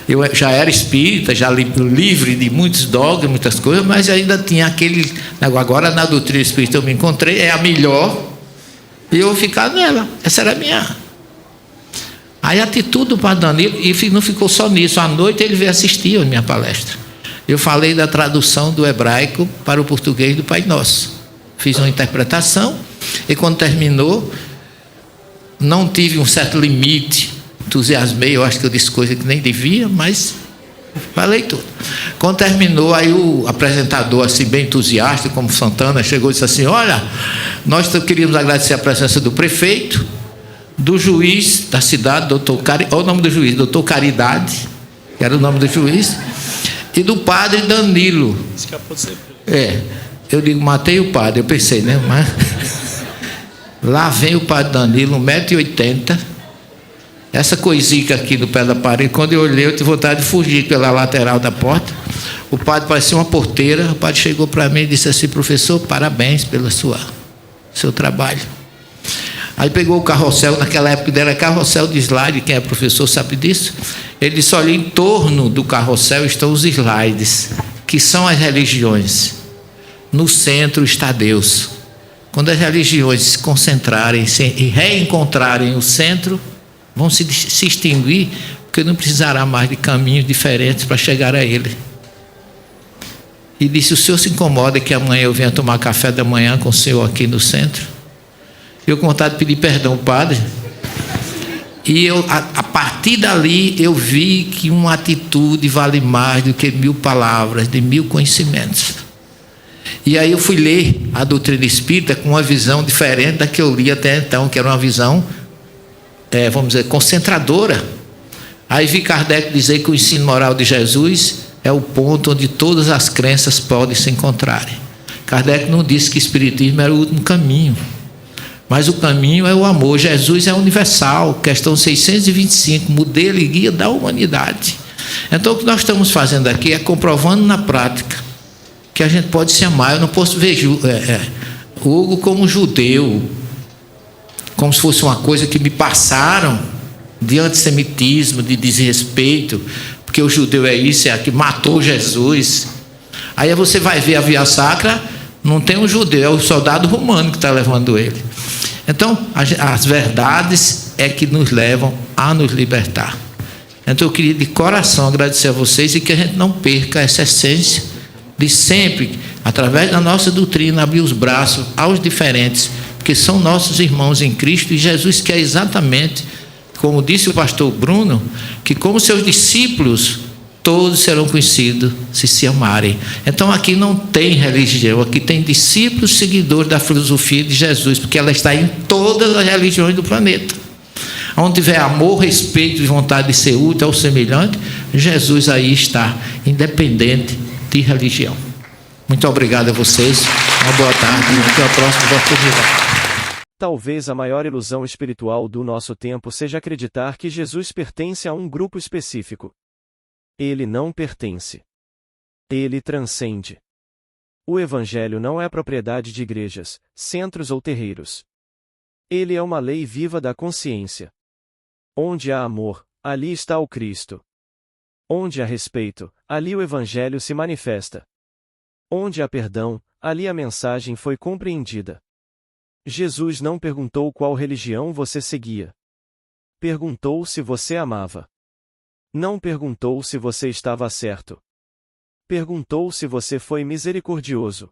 Speaker 2: Eu já era espírita, já livre de muitos dogmas, muitas coisas, mas ainda tinha aquele negócio. Agora, na doutrina espírita, eu me encontrei, é a melhor, e eu vou ficar nela. Essa era a minha. Aí a atitude do padre Danilo, e não ficou só nisso. À noite ele veio assistir a minha palestra. Eu falei da tradução do hebraico para o português do Pai Nosso. Fiz uma interpretação, e quando terminou, não tive um certo limite, entusiasmei, eu acho que eu disse coisa que nem devia, mas falei tudo. Quando terminou, aí o apresentador, assim, bem entusiasta, como Santana, chegou e disse assim: olha, nós queríamos agradecer a presença do prefeito, do juiz da cidade, olha o nome do juiz, doutor Caridade, que era o nome do juiz, e do padre Danilo. Eu digo: matei o padre. Eu pensei, né? Mas lá vem o padre Danilo, 1,80 m, essa coisica aqui no pé da parede. Quando eu olhei, eu tive vontade de fugir pela lateral da porta. O padre parecia uma porteira. O padre chegou para mim e disse assim: professor, parabéns pelo seu trabalho. Aí pegou o carrossel, naquela época dela era carrossel de slide, quem é professor sabe disso. Ele disse, olha, em torno do carrossel estão os slides, que são as religiões. No centro está Deus. Quando as religiões se concentrarem e reencontrarem o centro, vão se extinguir, porque não precisará mais de caminhos diferentes para chegar a Ele. E disse, o senhor se incomoda que amanhã eu venha tomar café da manhã com o senhor aqui no centro? Eu com vontade de pedir perdão ao padre. E a partir dali eu vi que uma atitude vale mais do que 1000 palavras, de 1000 conhecimentos. E aí eu fui ler a doutrina espírita com uma visão diferente da que eu li até então, que era uma visão, vamos dizer, concentradora. Aí vi Kardec dizer que o ensino moral de Jesus é o ponto onde todas as crenças podem se encontrarem. Kardec não disse que o espiritismo era o último caminho, mas o caminho é o amor. Jesus é universal, questão 625, modelo e guia da humanidade. Então o que nós estamos fazendo aqui é comprovando na prática que a gente pode se amar. Eu não posso ver Hugo como judeu, como se fosse uma coisa que me passaram de antissemitismo, de desrespeito, porque o judeu é isso, é a que matou Jesus. Aí você vai ver a Via Sacra, não tem um judeu, é o soldado romano que está levando ele. Então, as verdades é que nos levam a nos libertar. Então, eu queria de coração agradecer a vocês e que a gente não perca essa essência de sempre, através da nossa doutrina, abrir os braços aos diferentes, porque são nossos irmãos em Cristo, e Jesus quer exatamente, como disse o pastor Bruno, que como seus discípulos, todos serão conhecidos se amarem. Então aqui não tem religião, aqui tem discípulos seguidores da filosofia de Jesus, porque ela está em todas as religiões do planeta. Onde tiver amor, respeito e vontade de ser útil ao semelhante, Jesus aí está, independente de religião. Muito obrigado a vocês, uma boa tarde e até a próxima oportunidade.
Speaker 1: Talvez a maior ilusão espiritual do nosso tempo seja acreditar que Jesus pertence a um grupo específico. Ele não pertence. Ele transcende. O Evangelho não é propriedade de igrejas, centros ou terreiros. Ele é uma lei viva da consciência. Onde há amor, ali está o Cristo. Onde há respeito, ali o Evangelho se manifesta. Onde há perdão, ali a mensagem foi compreendida. Jesus não perguntou qual religião você seguia. Perguntou se você amava. Não perguntou se você estava certo. Perguntou se você foi misericordioso.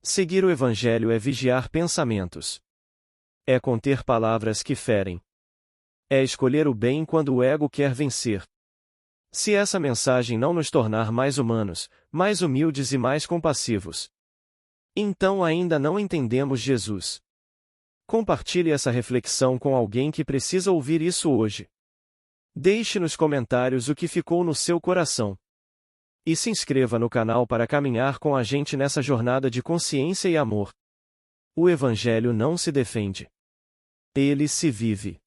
Speaker 1: Seguir o Evangelho é vigiar pensamentos. É conter palavras que ferem. É escolher o bem quando o ego quer vencer. Se essa mensagem não nos tornar mais humanos, mais humildes e mais compassivos, então ainda não entendemos Jesus. Compartilhe essa reflexão com alguém que precisa ouvir isso hoje. Deixe nos comentários o que ficou no seu coração. E se inscreva no canal para caminhar com a gente nessa jornada de consciência e amor. O Evangelho não se defende. Ele se vive.